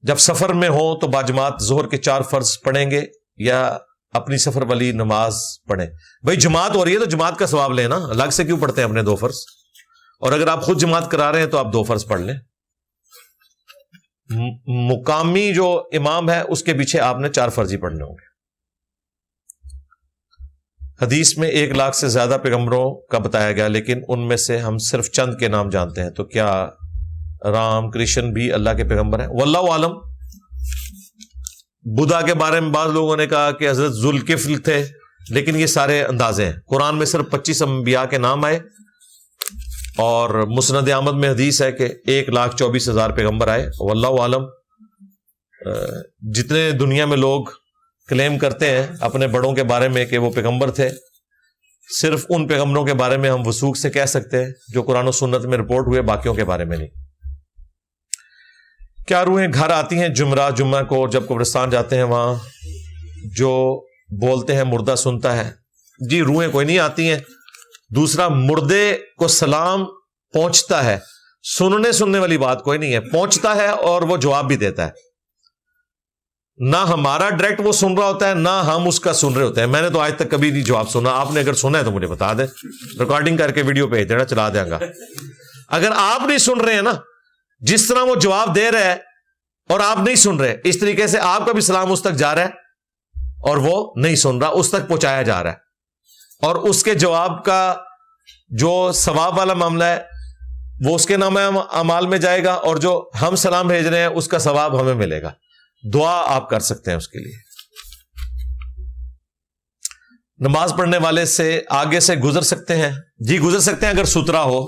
S1: جب سفر میں ہو تو باجماعت ظہر کے 4 فرض پڑھیں گے یا اپنی سفر والی نماز پڑھیں؟ بھائی جماعت ہو رہی ہے تو جماعت کا ثواب لینا، الگ سے کیوں پڑھتے ہیں اپنے 2 فرض؟ اور اگر آپ خود جماعت کرا رہے ہیں تو آپ 2 فرض پڑھ لیں. مقامی جو امام ہے اس کے پیچھے آپ نے 4 فرض ہی پڑھنے ہوں گے. حدیث میں 1 لاکھ سے زیادہ پیغمبروں کا بتایا گیا، لیکن ان میں سے ہم صرف چند کے نام جانتے ہیں، تو کیا رام کرشن بھی اللہ کے پیغمبر ہیں؟ واللہ عالم. بدھا کے بارے میں بعض لوگوں نے کہا کہ حضرت ذوالکفل تھے، لیکن یہ سارے اندازے ہیں. قرآن میں صرف 25 انبیاء کے نام آئے، اور مسند احمد میں حدیث ہے کہ 1,24,000 پیغمبر آئے. واللہ عالم. جتنے دنیا میں لوگ کلیم کرتے ہیں اپنے بڑوں کے بارے میں کہ وہ پیغمبر تھے، صرف ان پیغمبروں کے بارے میں ہم وثوق سے کہہ سکتے ہیں جو قرآن و سنت میں رپورٹ ہوئے، باقیوں کے بارے میں نہیں. کیا روحیں گھر آتی ہیں جمعہ کو جب قبرستان جاتے ہیں وہاں جو بولتے ہیں مردہ سنتا ہے؟ جی روحیں کوئی نہیں آتی ہیں. دوسرا، مردے کو سلام پہنچتا ہے، سننے والی بات کوئی نہیں ہے، پہنچتا ہے اور وہ جواب بھی دیتا ہے. نہ ہمارا ڈائریکٹ وہ سن رہا ہوتا ہے نہ ہم اس کا سن رہے ہوتے ہیں. میں نے تو آج تک کبھی نہیں جواب سنا. آپ نے اگر سنا ہے تو مجھے بتا دیں، ریکارڈنگ کر کے ویڈیو بھیج دینا، چلا دیں گا. اگر آپ نہیں سن رہے ہیں نا، جس طرح وہ جواب دے رہے ہیں اور آپ نہیں سن رہے، اس طریقے سے آپ کا بھی سلام اس تک جا رہا ہے اور وہ نہیں سن رہا، اس تک پہنچایا جا رہا ہے. اور اس کے جواب کا جو ثواب والا معاملہ ہے وہ اس کے نام اعمال میں جائے گا، اور جو ہم سلام بھیج رہے ہیں اس کا ثواب ہمیں ملے گا. دعا آپ کر سکتے ہیں اس کے لیے. نماز پڑھنے والے سے آگے سے گزر سکتے ہیں؟ جی گزر سکتے ہیں اگر ستھرا ہو.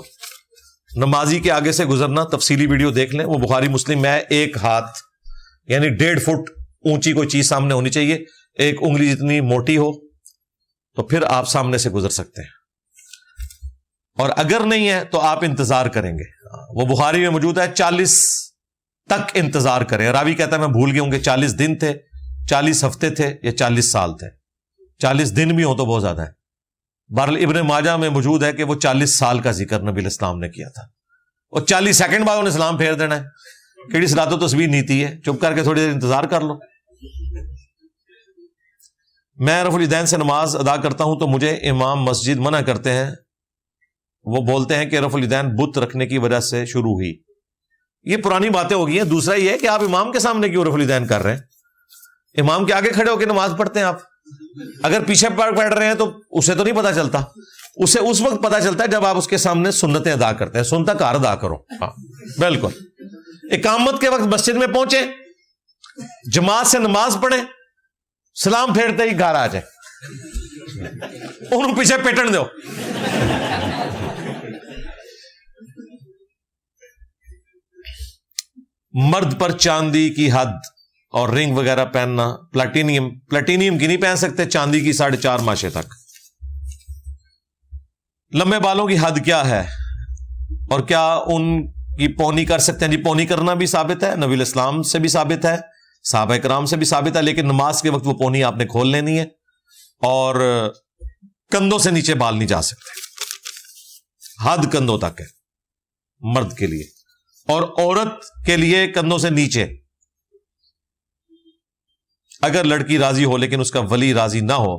S1: نمازی کے آگے سے گزرنا تفصیلی ویڈیو دیکھ لیں، وہ بخاری مسلم میں 1 ہاتھ یعنی 1.5 فٹ اونچی کوئی چیز سامنے ہونی چاہیے، 1 انگلی جتنی موٹی ہو تو پھر آپ سامنے سے گزر سکتے ہیں. اور اگر نہیں ہے تو آپ انتظار کریں گے. وہ بخاری میں موجود ہے 40 تک انتظار کریں. راوی کہتا ہے میں بھول گیا ہوں کہ 40 دن تھے، 40 ہفتے تھے یا 40 سال تھے. 40 دن بھی ہو تو بہت زیادہ ہے. بہرحال ابن ماجہ میں موجود ہے کہ وہ 40 سال کا ذکر نبی علیہ السلام نے کیا تھا، اور 40 سیکنڈ بعد انہیں سلام پھیر دینا ہے. کیڑی صلاۃ و تسبیح نیتی ہے، چپ کر کے تھوڑی دیر انتظار کر لو. میں رفع الیدین سے نماز ادا کرتا ہوں تو مجھے امام مسجد منع کرتے ہیں، وہ بولتے ہیں کہ رفع الیدین بت رکھنے کی وجہ سے شروع ہوئی. یہ پرانی باتیں ہو گئی ہیں. دوسرا یہ ہے کہ آپ امام کے سامنے کیوں رفع الیدین کر رہے ہیں؟ امام کے آگے کھڑے ہو کے نماز پڑھتے ہیں آپ. اگر پیچھے پڑھ رہے ہیں تو اسے تو نہیں پتا چلتا، اسے اس وقت پتا چلتا ہے جب آپ اس کے سامنے سنتیں ادا کرتے ہیں. سنتا کار ادا کرو. ہاں بالکل. اقامت کے وقت مسجد میں پہنچے، جماعت سے نماز پڑھیں، سلام پھیرتے ہی گھر آ جائے، انہوں پیچھے پیٹن دو. مرد پر چاندی کی حد اور رنگ وغیرہ پہننا، پلاٹینیم کی نہیں پہن سکتے، چاندی کی 4.5 ماشے تک. لمبے بالوں کی حد کیا ہے اور کیا ان کی پونی کر سکتے ہیں؟ جی پونی کرنا بھی ثابت ہے، نبی علیہ السلام سے بھی ثابت ہے، صحابہ کرام سے بھی ثابت ہے، لیکن نماز کے وقت وہ پونی آپ نے کھول لینی ہے، اور کندھوں سے نیچے بال نہیں جا سکتے. حد کندھوں تک ہے مرد کے لیے، اور عورت کے لیے کندھوں سے نیچے. اگر لڑکی راضی ہو لیکن اس کا ولی راضی نہ ہو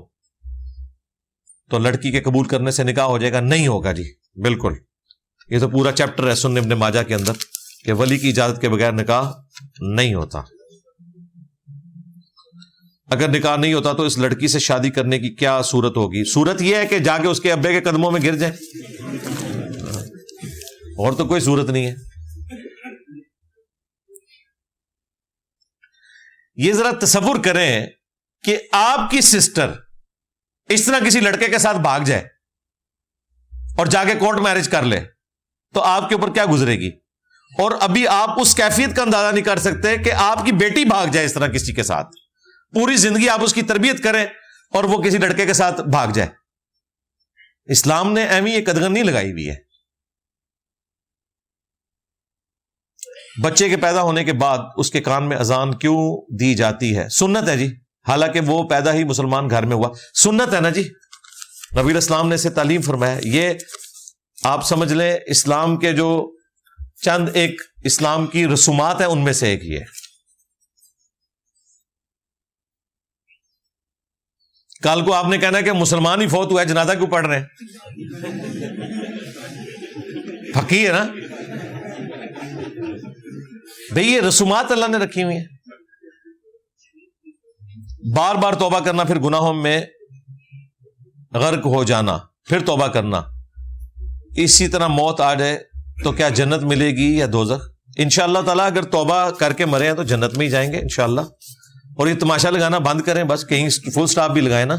S1: تو لڑکی کے قبول کرنے سے نکاح ہو جائے گا؟ نہیں ہوگا جی، بالکل. یہ تو پورا چیپٹر ہے سنن ابن ماجہ کے اندر کہ ولی کی اجازت کے بغیر نکاح نہیں ہوتا. اگر نکاح نہیں ہوتا تو اس لڑکی سے شادی کرنے کی کیا صورت ہوگی؟ صورت یہ ہے کہ جا کے اس کے ابے کے قدموں میں گر جائیں، اور تو کوئی صورت نہیں ہے. یہ ذرا تصور کریں کہ آپ کی سسٹر اس طرح کسی لڑکے کے ساتھ بھاگ جائے اور جا کے کورٹ میرج کر لے تو آپ کے اوپر کیا گزرے گی. اور ابھی آپ اس کیفیت کا اندازہ نہیں کر سکتے کہ آپ کی بیٹی بھاگ جائے اس طرح کسی کے ساتھ. پوری زندگی آپ اس کی تربیت کریں اور وہ کسی لڑکے کے ساتھ بھاگ جائے. اسلام نے اہمی یہ قدغن نہیں لگائی ہوئی ہے. بچے کے پیدا ہونے کے بعد اس کے کان میں اذان کیوں دی جاتی ہے؟ سنت ہے جی، حالانکہ وہ پیدا ہی مسلمان گھر میں ہوا. سنت ہے نا جی، نبی علیہ السلام نے اسے تعلیم فرمایا. یہ آپ سمجھ لیں اسلام کے جو چند ایک اسلام کی رسومات ہیں ان میں سے ایک ہی ہے. کل کو آپ نے کہنا ہے کہ مسلمان ہی فوت ہوا ہے، جنازہ کیوں پڑھ رہے ہیں؟ پھکی ہے نا بھئی، یہ رسومات اللہ نے رکھی ہوئی ہیں. بار بار توبہ کرنا، پھر گناہوں میں غرق ہو جانا، پھر توبہ کرنا، اسی طرح موت آ جائے تو کیا جنت ملے گی یا دوزخ؟ انشاءاللہ تعالیٰ اگر توبہ کر کے مرے ہیں تو جنت میں ہی جائیں گے انشاءاللہ. اور یہ تماشا لگانا بند کریں، بس کہیں فل سٹاپ بھی لگائیں نا.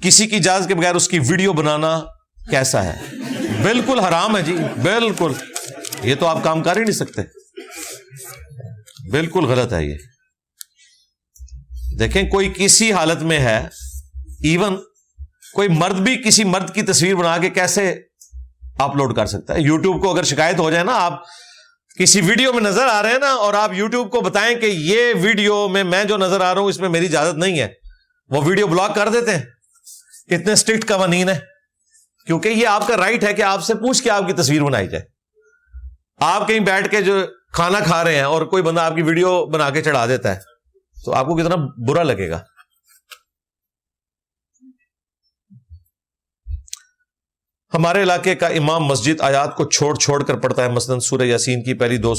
S1: کسی کی اجازت کے بغیر اس کی ویڈیو بنانا کیسا ہے؟ بالکل حرام ہے جی، بالکل. یہ تو آپ کام کر ہی نہیں سکتے، بالکل غلط ہے یہ. دیکھیں کوئی کسی حالت میں ہے، ایون کوئی مرد بھی کسی مرد کی تصویر بنا کے کیسے اپلوڈ کر سکتا ہے؟ یوٹیوب کو اگر شکایت ہو جائے نا، آپ کسی ویڈیو میں نظر آ رہے ہیں نا اور آپ یوٹیوب کو بتائیں کہ یہ ویڈیو میں جو نظر آ رہا ہوں اس میں میری اجازت نہیں ہے، وہ ویڈیو بلاک کر دیتے ہیں. اتنے اسٹرکٹ قوانین ہیں، کیونکہ یہ آپ کا رائٹ ہے کہ آپ سے پوچھ کے آپ کی تصویر بنائی جائے. آپ کہیں بیٹھ کے جو کھانا کھا رہے ہیں اور کوئی بندہ آپ کی ویڈیو بنا کے چڑھا دیتا ہے تو آپ کو کتنا برا لگے گا. ہمارے علاقے کا امام مسجد آیات کو چھوڑ کر پڑھتا ہے. مثلا سورہ یاسین کی پہلی 2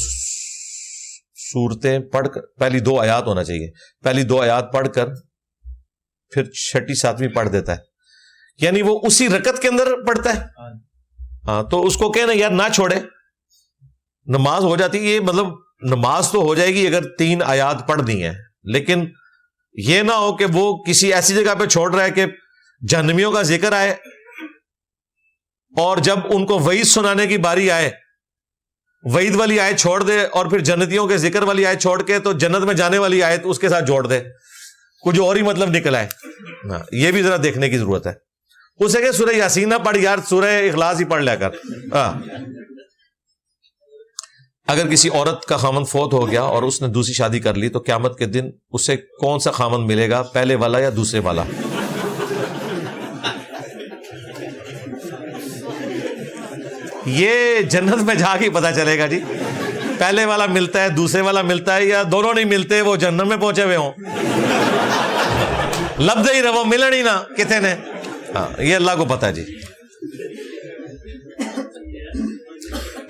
S1: سورتیں پڑھ کر، پہلی 2 آیات ہونا چاہیے، پہلی 2 آیات پڑھ کر پھر 6 7ویں پڑھ دیتا ہے. یعنی وہ اسی رکعت کے اندر پڑھتا ہے. ہاں تو اس کو کہنا یار نہ چھوڑے، نماز ہو جاتی ہے. یہ مطلب نماز تو ہو جائے گی اگر 3 آیات پڑھ دی ہیں، لیکن یہ نہ ہو کہ وہ کسی ایسی جگہ پہ چھوڑ رہا ہے کہ جہنمیوں کا ذکر آئے اور جب ان کو وعید سنانے کی باری آئے وعید والی آیت چھوڑ دے، اور پھر جنتیوں کے ذکر والی آیت چھوڑ کے تو جنت میں جانے والی آیت اس کے ساتھ جوڑ دے، کچھ اور ہی مطلب نکل آئے. یہ بھی ذرا دیکھنے کی ضرورت ہے. اسے کہ سورہ یاسین نہ پڑھ یار، سورہ اخلاص ہی پڑھ لیا کر. اگر کسی عورت کا خامند فوت ہو گیا اور اس نے دوسری شادی کر لی تو قیامت کے دن اسے کون سا خامند ملے گا، پہلے والا یا دوسرے والا؟ یہ جنت میں جا کے پتا چلے گا جی، پہلے والا ملتا ہے دوسرے والا ملتا ہے یا دونوں نہیں ملتے، وہ جنت میں پہنچے ہوئے ہوں، لب ہی رہو ملن ہی نہ کتنے نے. ہاں یہ اللہ کو پتا ہے جی.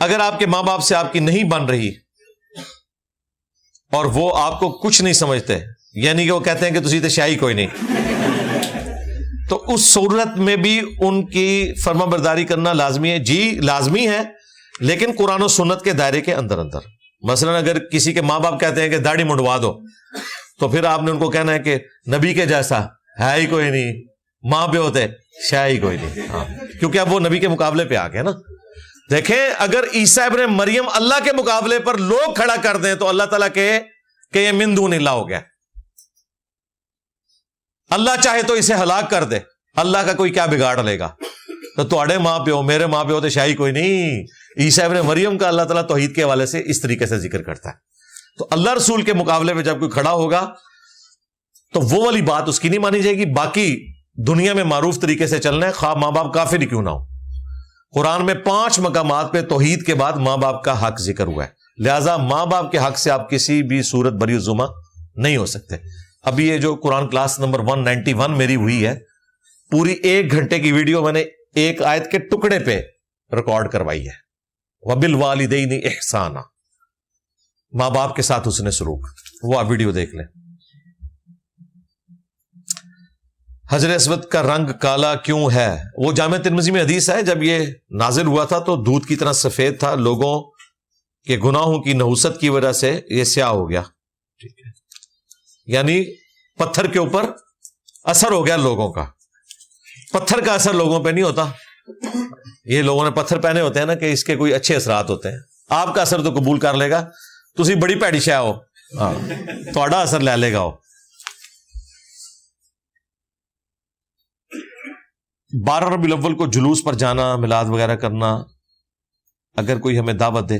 S1: اگر آپ کے ماں باپ سے آپ کی نہیں بن رہی اور وہ آپ کو کچھ نہیں سمجھتے، یعنی کہ وہ کہتے ہیں کہ تسی تے شاہی کوئی نہیں، تو اس صورت میں بھی ان کی فرما برداری کرنا لازمی ہے. جی لازمی ہے، لیکن قرآن و سنت کے دائرے کے اندر اندر. مثلا اگر کسی کے ماں باپ کہتے ہیں کہ داڑھی منڈوا دو، تو پھر آپ نے ان کو کہنا ہے کہ نبی کے جیسا ہے ہی کوئی نہیں، ماں پہ ہوتے شاہ ہی کوئی نہیں. ہاں کیونکہ اب وہ نبی کے مقابلے پہ آ گئے نا. دیکھیں اگر عیسیٰ ابن مریم اللہ کے مقابلے پر لوگ کھڑا کر دیں تو اللہ تعالیٰ کہے کہ یہ من دون اللہ ہو گیا. اللہ چاہے تو اسے ہلاک کر دے، اللہ کا کوئی کیا بگاڑ لے گا. تو تھوڑے ماں پہ ہو میرے ماں پہ ہو تو شاہی کوئی نہیں. عیسیٰ ابن مریم کا اللہ تعالیٰ توحید کے حوالے سے اس طریقے سے ذکر کرتا ہے. تو اللہ رسول کے مقابلے میں جب کوئی کھڑا ہوگا تو وہ والی بات اس کی نہیں مانی جائے گی. باقی دنیا میں معروف طریقے سے چلنا ہے، خواہ ماں باپ کافر ہی کیوں نہ ہو. قرآن میں 5 مقامات پہ توحید کے بعد ماں باپ کا حق ذکر ہوا ہے، لہذا ماں باپ کے حق سے آپ کسی بھی صورت بری ذمہ نہیں ہو سکتے. ابھی یہ جو قرآن کلاس نمبر 191 میری ہوئی ہے، پوری 1 گھنٹے کی ویڈیو میں نے ایک آیت کے ٹکڑے پہ ریکارڈ کروائی ہے. وَبِالْوَالِدَيْنِ إِحْسَانًا، ماں باپ کے ساتھ حسن سلوک. وہ آپ ویڈیو دیکھ لیں. حجر اسود کا رنگ کالا کیوں ہے؟ وہ جامع ترمذی میں حدیث ہے، جب یہ نازل ہوا تھا تو دودھ کی طرح سفید تھا، لوگوں کے گناہوں کی نحوست کی وجہ سے یہ سیاہ ہو گیا. ٹھیک ہے، یعنی پتھر کے اوپر اثر ہو گیا لوگوں کا. پتھر کا اثر لوگوں پہ نہیں ہوتا. یہ لوگوں نے پتھر پہنے ہوتے ہیں نا کہ اس کے کوئی اچھے اثرات ہوتے ہیں. آپ کا اثر تو قبول کر لے گا، تسی بڑی پیڑی شے ہو، تھوڑا اثر لے لے گا. ہو 12 ربیع الاول کو جلوس پر جانا، میلاد وغیرہ کرنا، اگر کوئی ہمیں دعوت دے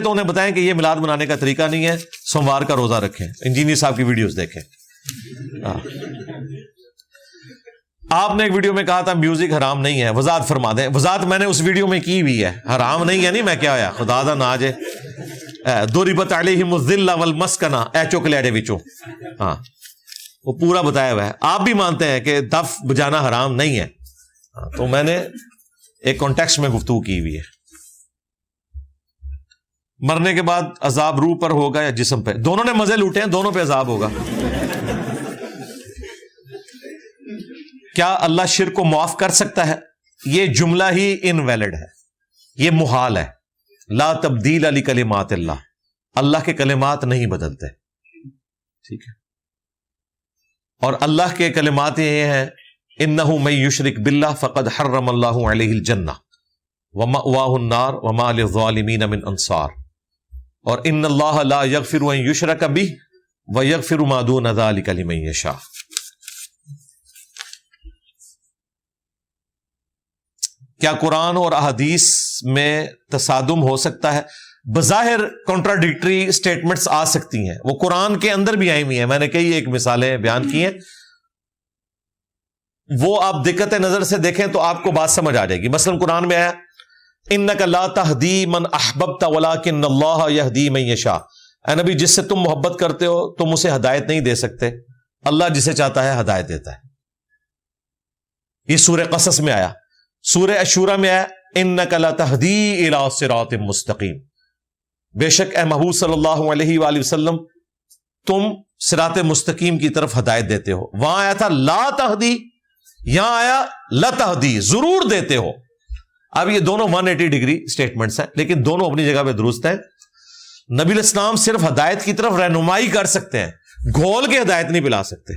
S1: تو انہیں بتائیں کہ یہ میلاد منانے کا طریقہ نہیں ہے، سوموار کا روزہ رکھیں. انجینئر صاحب کی ویڈیوز دیکھیں. آپ نے ایک ویڈیو میں کہا تھا میوزک حرام نہیں ہے، وضاحت فرما دیں. وضاحت میں نے اس ویڈیو میں کی ہوئی ہے، حرام نہیں ہے. نہیں میں کیا ہویا خدا دا ناج ہے، ضربت علیہم الذلہ والمسکنہ اے چوکلیڈے وچوں. ہاں وہ پورا بتایا ہوا ہے. آپ بھی مانتے ہیں کہ دف بجانا حرام نہیں ہے. تو میں نے ایک کانٹیکسٹ میں گفتگو کی ہوئی ہے. مرنے کے بعد عذاب روح پر ہوگا یا جسم پہ؟ دونوں نے مزے لوٹے ہیں، دونوں پہ عذاب ہوگا. کیا اللہ شرک کو معاف کر سکتا ہے؟ یہ جملہ ہی انویلڈ ہے، یہ محال ہے. لا تبدیل لکلمات اللہ، اللہ کے کلمات نہیں بدلتے. ٹھیک ہے، اور اللہ کے کلمات یہ ہیں انہ من یشرک باللہ فقد حرم اللہ علیہ الجنہ ومأواہ النار وما للظالمین من انصار، اور ان اللہ لا یغفر ان یشرک بہ ویغفر ما دون ذلک لمن یشاء. کیا قرآن اور احادیث میں تصادم ہو سکتا ہے؟ بظاہر کنٹراڈکٹری سٹیٹمنٹس آ سکتی ہیں، وہ قرآن کے اندر بھی آئی ہوئی ہیں. میں نے کئی ایک مثالیں بیان کی ہیں، وہ آپ دقت نظر سے دیکھیں تو آپ کو بات سمجھ آ جائے گی. مثلا قرآن میں آیا انک لا تہدی من احببت ولکن اللہ یہدی من یشاء. اے نبی جس سے تم محبت کرتے ہو تم اسے ہدایت نہیں دے سکتے، اللہ جسے چاہتا ہے ہدایت دیتا ہے. یہ سورہ قصص میں آیا. سورہ اشورا میں آیا انک لا تہدی الی صراط مستقیم، بے شک اے محبوب صلی اللہ علیہ وآلہ وسلم تم صراط مستقیم کی طرف ہدایت دیتے ہو. وہاں آیا تھا لا تہدی، یہاں آیا لتہدی، ضرور دیتے ہو. اب یہ دونوں 180 ڈگری سٹیٹمنٹس ہیں، لیکن دونوں اپنی جگہ پہ درست ہیں. نبی علیہ السلام صرف ہدایت کی طرف رہنمائی کر سکتے ہیں، گھول کے ہدایت نہیں پلا سکتے.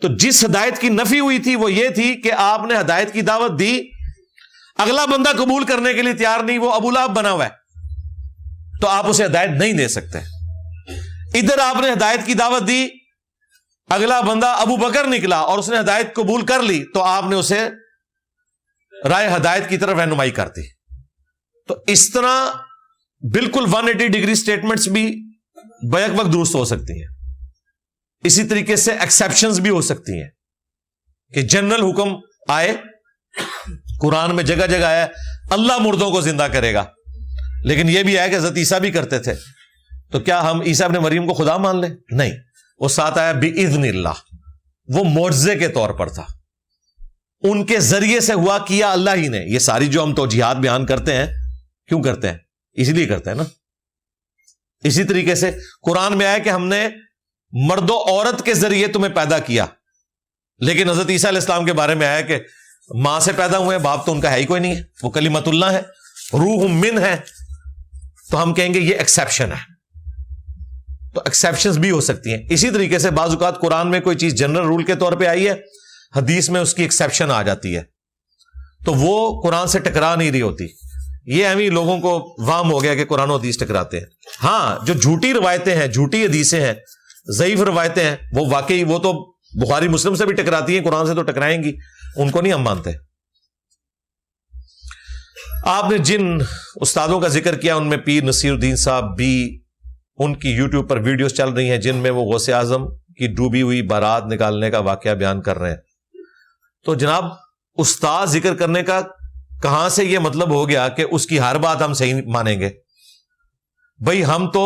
S1: تو جس ہدایت کی نفی ہوئی تھی وہ یہ تھی کہ آپ نے ہدایت کی دعوت دی، اگلا بندہ قبول کرنے کے لیے تیار نہیں، وہ ابو لہب بنا ہوا ہے، تو آپ اسے ہدایت نہیں دے سکتے. ادھر آپ نے ہدایت کی دعوت دی، اگلا بندہ ابو بکر نکلا اور اس نے ہدایت قبول کر لی، تو آپ نے اسے رائے ہدایت کی طرف رہنمائی کر دی. تو اس طرح بالکل 180 ڈگری سٹیٹمنٹس بھی بیک وقت درست ہو سکتی ہیں. اسی طریقے سے ایکسیپشنز بھی ہو سکتی ہیں کہ جنرل حکم آئے، قرآن میں جگہ جگہ ہے اللہ مردوں کو زندہ کرے گا، لیکن یہ بھی ہے کہ حضرت عیسیٰ بھی کرتے تھے، تو کیا ہم عیسیٰ ابن مریم کو خدا مان لیں؟ نہیں، وہ ساتھ آیا بِإِذْنِ اللہ، وہ معجزے کے طور پر تھا، ان کے ذریعے سے ہوا، کیا اللہ ہی نے۔ یہ ساری جو ہم توجیہات بیان کرتے ہیں کیوں کرتے ہیں؟ اسی لیے کرتے ہیں نا۔ اسی طریقے سے قرآن میں آیا کہ ہم نے مرد و عورت کے ذریعے تمہیں پیدا کیا، لیکن حضرت عیسیٰ علیہ السلام کے بارے میں آیا کہ ماں سے پیدا ہوئے، باپ تو ان کا ہے ہی کوئی نہیں ہے، وہ کلمت اللہ ہے، روح من ہے، تو ہم کہیں گے یہ ایکسیپشن ہے۔ تو ایکسیپشنز بھی ہو سکتی ہیں۔ اسی طریقے سے بعض اوقات قرآن میں کوئی چیز جنرل رول کے طور پہ آئی ہے، حدیث میں اس کی ایکسیپشن آ جاتی ہے، تو وہ قرآن سے ٹکرا نہیں رہی ہوتی۔ یہ ہمیں لوگوں کو وہم ہو گیا کہ قرآن و حدیث ٹکراتے ہیں۔ ہاں، جو جھوٹی روایتیں ہیں، جھوٹی حدیثیں ہیں، ضعیف روایتیں ہیں، وہ واقعی وہ تو بخاری مسلم سے بھی ٹکراتی ہیں، قرآن سے تو ٹکرائیں گی، ان کو نہیں ہم مانتے۔ آپ نے جن استادوں کا ذکر کیا ان میں پیر نصیر الدین صاحب بھی، ان کی یوٹیوب پر ویڈیوز چل رہی ہیں جن میں وہ غوث اعظم کی ڈوبی ہوئی بارات نکالنے کا واقعہ بیان کر رہے ہیں۔ تو جناب، استاد ذکر کرنے کا کہاں سے یہ مطلب ہو گیا کہ اس کی ہر بات ہم صحیح مانیں گے؟ بھئی ہم تو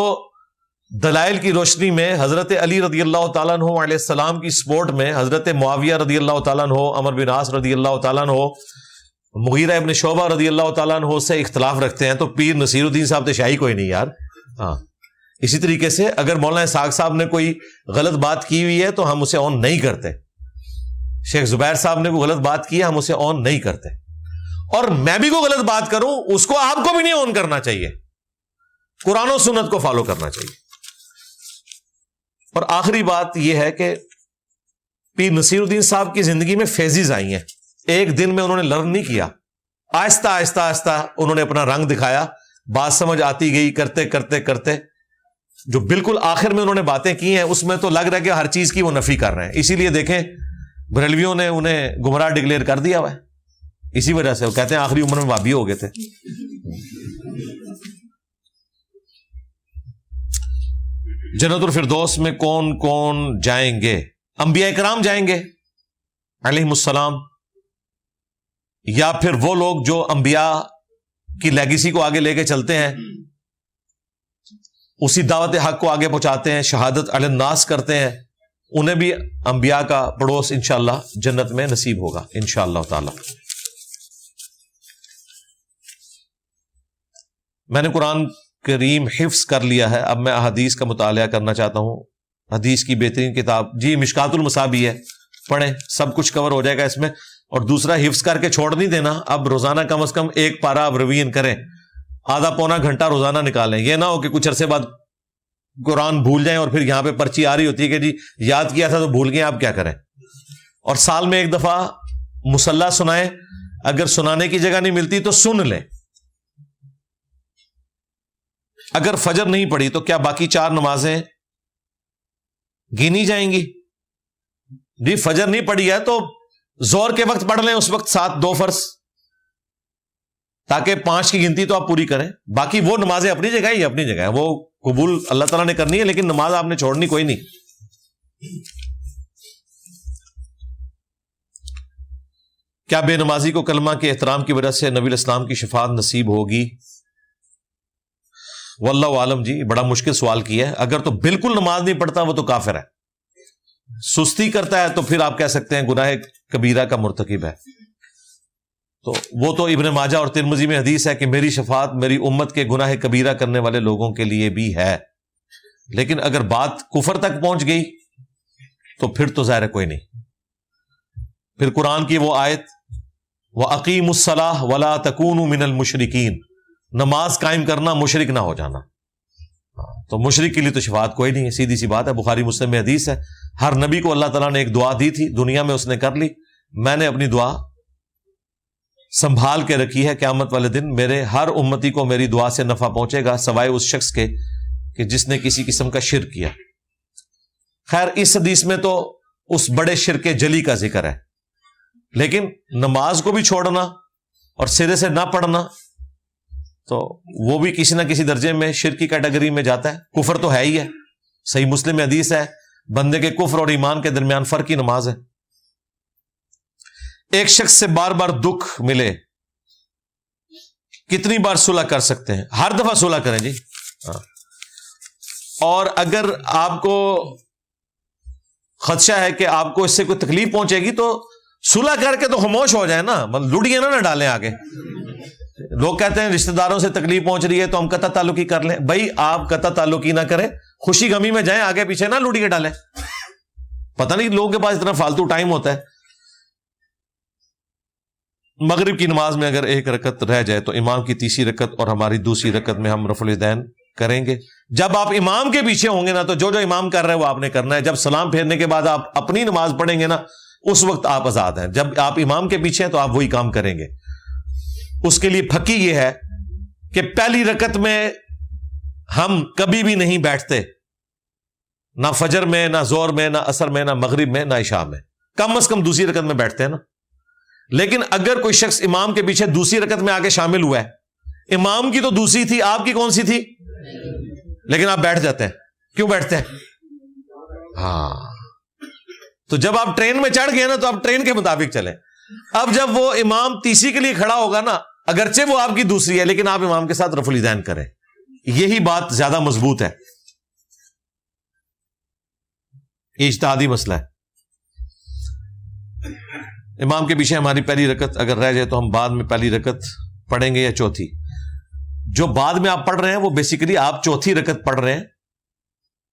S1: دلائل کی روشنی میں حضرت علی رضی اللہ تعالیٰ عنہ علیہ السلام کی سپورٹ میں حضرت معاویہ رضی اللہ تعالیٰ عنہ، عمر بن عاص رضی اللہ تعالیٰ عنہ، مغیرہ ابن شعبہ رضی اللہ تعالیٰ عنہ سے اختلاف رکھتے ہیں، تو پیر نصیر الدین صاحب تو شاہی کوئی نہیں یار۔ ہاں، اسی طریقے سے اگر مولانا اسحاق صاحب نے کوئی غلط بات کی ہوئی ہے تو ہم اسے آن نہیں کرتے، شیخ زبیر صاحب نے کوئی غلط بات کی ہے ہم اسے آن نہیں کرتے، اور میں بھی کوئی غلط بات کروں اس کو آپ کو بھی نہیں آن کرنا چاہیے، قرآن و سنت کو فالو کرنا چاہیے۔ اور آخری بات یہ ہے کہ پیر نصیر الدین صاحب کی زندگی میں فیزز آئی ہیں، ایک دن میں انہوں نے لرن نہیں کیا، آہستہ آہستہ آہستہ انہوں نے اپنا رنگ دکھایا، بات سمجھ آتی گئی، کرتے کرتے کرتے جو بالکل آخر میں انہوں نے باتیں کی ہیں اس میں تو لگ رہا ہے کہ ہر چیز کی وہ نفی کر رہے ہیں۔ اسی لیے دیکھیں بریلویوں نے انہیں گمراہ ڈکلیئر کر دیا ہوا ہے، اسی وجہ سے وہ کہتے ہیں آخری عمر میں وہابی ہو گئے تھے۔ جنت الفردوس میں کون کون جائیں گے؟ انبیاء کرام جائیں گے علیہم السلام، یا پھر وہ لوگ جو انبیاء کی لیگیسی کو آگے لے کے چلتے ہیں، اسی دعوت حق کو آگے پہنچاتے ہیں، شہادت علی الناس کرتے ہیں، انہیں بھی انبیاء کا پڑوس انشاءاللہ جنت میں نصیب ہوگا انشاءاللہ تعالی۔ میں نے قرآن کریم حفظ کر لیا ہے، اب میں احادیث کا مطالعہ کرنا چاہتا ہوں۔ حدیث کی بہترین کتاب جی مشکات المصابیح ہے، پڑھیں، سب کچھ کور ہو جائے گا اس میں۔ اور دوسرا، حفظ کر کے چھوڑ نہیں دینا، اب روزانہ کم از کم ایک پارہ اب روین کریں، آدھا پونا گھنٹہ روزانہ نکالیں۔ یہ نہ ہو کہ کچھ عرصے بعد قرآن بھول جائیں اور پھر یہاں پہ پرچی آ رہی ہوتی ہے کہ جی یاد کیا تھا تو بھول گئے، آپ کیا کریں۔ اور سال میں ایک دفعہ مصلی سنائیں، اگر سنانے کی جگہ نہیں ملتی تو سن لیں۔ اگر فجر نہیں پڑھی تو کیا باقی 4 نمازیں گنی جائیں گی؟ جی فجر نہیں پڑھی ہے تو زور کے وقت پڑھ لیں، اس وقت 7 2 فرض، تاکہ 5 کی گنتی تو آپ پوری کریں۔ باقی وہ نمازیں اپنی جگہ ہی اپنی جگہ ہے، وہ قبول اللہ تعالیٰ نے کرنی ہے، لیکن نماز آپ نے چھوڑنی کوئی نہیں۔ کیا بے نمازی کو کلمہ کے احترام کی وجہ سے نبی الاسلام کی شفاعت نصیب ہوگی؟ واللہ عالم جی، بڑا مشکل سوال کیا ہے۔ اگر تو بالکل نماز نہیں پڑھتا وہ تو کافر ہے، سستی کرتا ہے تو پھر آپ کہہ سکتے ہیں گناہ کبیرہ کا مرتکب ہے، تو وہ تو ابن ماجہ اور ترمذی میں حدیث ہے کہ میری شفاعت میری امت کے گناہ کبیرہ کرنے والے لوگوں کے لیے بھی ہے۔ لیکن اگر بات کفر تک پہنچ گئی تو پھر تو ظاہر ہے کوئی نہیں۔ پھر قرآن کی وہ آیت وَأَقِيمُوا الصَّلَاةَ وَلَا تَكُونُوا مِنَ الْمُشْرِكِينَ، نماز قائم کرنا، مشرک نہ ہو جانا، تو مشرک کے لیے تو شفاعت کوئی نہیں ہے، سیدھی سی بات ہے۔ بخاری مسلم میں حدیث ہے، ہر نبی کو اللہ تعالیٰ نے ایک دعا دی تھی، دنیا میں اس نے کر لی، میں نے اپنی دعا سنبھال کے رکھی ہے، قیامت والے دن میرے ہر امتی کو میری دعا سے نفع پہنچے گا سوائے اس شخص کے کہ جس نے کسی قسم کا شرک کیا۔ خیر اس حدیث میں تو اس بڑے شرک جلی کا ذکر ہے، لیکن نماز کو بھی چھوڑنا اور سرے سے نہ پڑھنا تو وہ بھی کسی نہ کسی درجے میں شرک کی کیٹیگری میں جاتا ہے، کفر تو ہے ہی ہے۔ صحیح مسلم میں حدیث ہے، بندے کے کفر اور ایمان کے درمیان فرق ہی نماز ہے۔ ایک شخص سے بار بار دکھ ملے کتنی بار صلح کر سکتے ہیں؟ ہر دفعہ صلح کریں جی. اور اگر آپ کو خدشہ ہے کہ آپ کو اس سے کوئی تکلیف پہنچے گی تو صلح کر کے تو خاموش ہو جائے نا، لڑیاں نہ ڈالیں آگے. لوگ کہتے ہیں رشتہ داروں سے تکلیف پہنچ رہی ہے تو ہم قطع تعلقی کر لیں. بھائی آپ قطع تعلقی نہ کریں، خوشی غمی میں جائیں، آگے پیچھے نہ لڑیاں ڈالیں. پتہ نہیں لوگوں کے پاس اتنا فالتو ٹائم ہوتا ہے. مغرب کی نماز میں اگر ایک رکعت رہ جائے تو امام کی تیسری رکعت اور ہماری دوسری رکعت میں ہم رفع الیدین کریں گے. جب آپ امام کے پیچھے ہوں گے نا تو جو امام کر رہے ہیں وہ آپ نے کرنا ہے. جب سلام پھیرنے کے بعد آپ اپنی نماز پڑھیں گے نا اس وقت آپ آزاد ہیں. جب آپ امام کے پیچھے ہیں تو آپ وہی کام کریں گے. اس کے لیے پھکی یہ ہے کہ پہلی رکعت میں ہم کبھی بھی نہیں بیٹھتے، نہ فجر میں، نہ ظہر میں، نہ عصر میں، نہ مغرب میں، نہ عشاء میں. کم از کم دوسری رکعت میں بیٹھتے ہیں نا. لیکن اگر کوئی شخص امام کے پیچھے دوسری رکعت میں آگے شامل ہوا ہے، امام کی تو دوسری تھی، آپ کی کون سی تھی؟ لیکن آپ بیٹھ جاتے ہیں. کیوں بیٹھتے ہیں؟ ہاں، تو جب آپ ٹرین میں چڑھ گئے نا تو آپ ٹرین کے مطابق چلیں. اب جب وہ امام تیسری کے لیے کھڑا ہوگا نا، اگرچہ وہ آپ کی دوسری ہے لیکن آپ امام کے ساتھ رفع الیدین کریں. یہی بات زیادہ مضبوط ہے. یہ اجتہادی مسئلہ ہے. امام کے پیچھے ہماری پہلی رکعت اگر رہ جائے تو ہم بعد میں پہلی رکعت پڑھیں گے یا چوتھی. جو بعد میں آپ پڑھ رہے ہیں وہ بیسیکلی آپ چوتھی رکعت پڑھ رہے ہیں،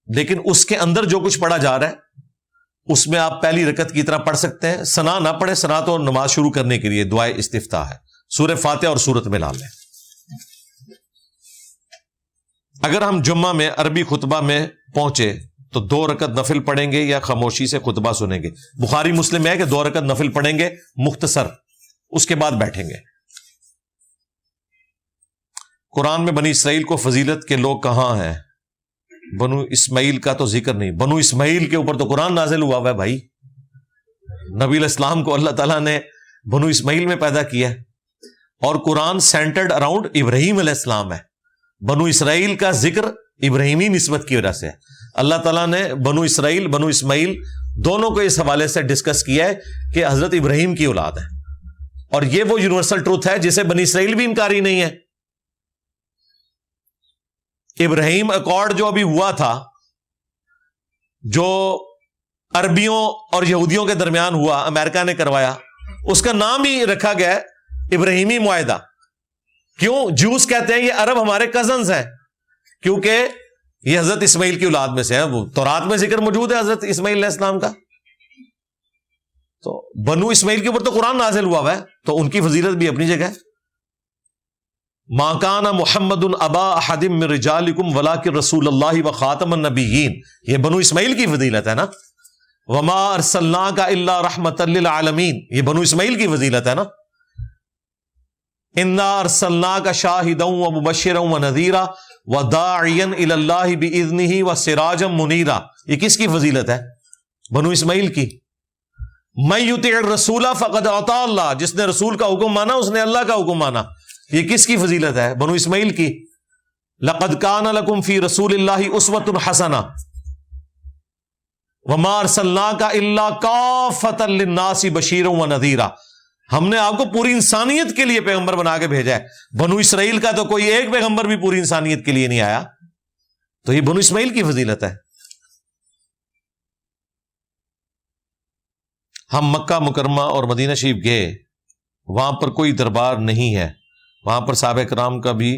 S1: لیکن اس کے اندر جو کچھ پڑھا جا رہا ہے اس میں آپ پہلی رکعت کی طرح پڑھ سکتے ہیں. ثنا نہ پڑھے، ثنا تو نماز شروع کرنے کے لیے دعائے استفتاح ہے، سورہ فاتحہ اور سورت میں لا لیں. اگر ہم جمعہ میں عربی خطبہ میں پہنچے تو 2 رکعت نفل پڑھیں گے یا خاموشی سے خطبہ سنیں گے؟ بخاری مسلم میں ہے کہ 2 رکعت نفل پڑھیں گے مختصر، اس کے بعد بیٹھیں گے. قرآن میں بنی اسرائیل کو فضیلت کے لوگ کہاں ہیں؟ بنو اسماعیل کا تو ذکر نہیں. بنو اسماعیل کے اوپر تو قرآن نازل ہوا ہے بھائی. نبی علیہ السلام کو اللہ تعالیٰ نے بنو اسماعیل میں پیدا کیا ہے اور قرآن سینٹرڈ اراؤنڈ ابراہیم علیہ السلام ہے. بنو اسرائیل کا ذکر ابراہیمی نسبت کی وجہ سے ہے. اللہ تعالیٰ نے بنو اسرائیل، بنو اسماعیل دونوں کو اس حوالے سے ڈسکس کیا ہے کہ حضرت ابراہیم کی اولاد ہے. اور یہ وہ یونیورسل ٹروتھ ہے جسے بنی اسرائیل بھی انکاری نہیں ہے. ابراہیم اکارڈ جو ابھی ہوا تھا، جو عربیوں اور یہودیوں کے درمیان ہوا، امریکہ نے کروایا، اس کا نام ہی رکھا گیا ہے ابراہیمی معاہدہ. کیوں؟ جوس کہتے ہیں یہ عرب ہمارے کزنز ہیں، کیونکہ یہ حضرت اسماعیل کی اولاد میں سے ہے. وہ تورات میں ذکر موجود ہے حضرت اسماعیل علیہ السلام کا. تو بنو اسماعیل کے اوپر تو قرآن نازل ہوا ہے، تو ان کی فضیلت بھی اپنی جگہ ہے. ما کان محمد ابا احد من رجالکم ولکن رسول اللہ وخاتم النبیین، یہ بنو اسماعیل کی فضیلت ہے نا. وما ارسلناک الا رحمۃ للعالمین، یہ بنو اسماعیل کی فضیلت ہے نا. انا ارسلناک شاہدا ومبشرا ونذیرا وداعیا الی اللہ باذنہ وسراجا منیرا، یہ کس کی فضیلت ہے؟ بنو اسماعیل کی. من یطع الرسول فقد اطاع اللہ، جس نے رسول کا حکم مانا اس نے اللہ کا حکم مانا. یہ کس کی فضیلت ہے؟ بنو اسماعیل کی. لقد کان لکم فی رسول اللہ اسوۃ حسنہ وما ارسلناک الا کافۃ للناس بشیرا ونذیرا، ہم نے آپ کو پوری انسانیت کے لیے پیغمبر بنا کے بھیجا ہے. بنو اسرائیل کا تو کوئی ایک پیغمبر بھی پوری انسانیت کے لیے نہیں آیا. تو یہ بنو اسماعیل کی فضیلت ہے. ہم مکہ مکرمہ اور مدینہ شریف گئے، وہاں پر کوئی دربار نہیں ہے، وہاں پر صحابہ کرام کا بھی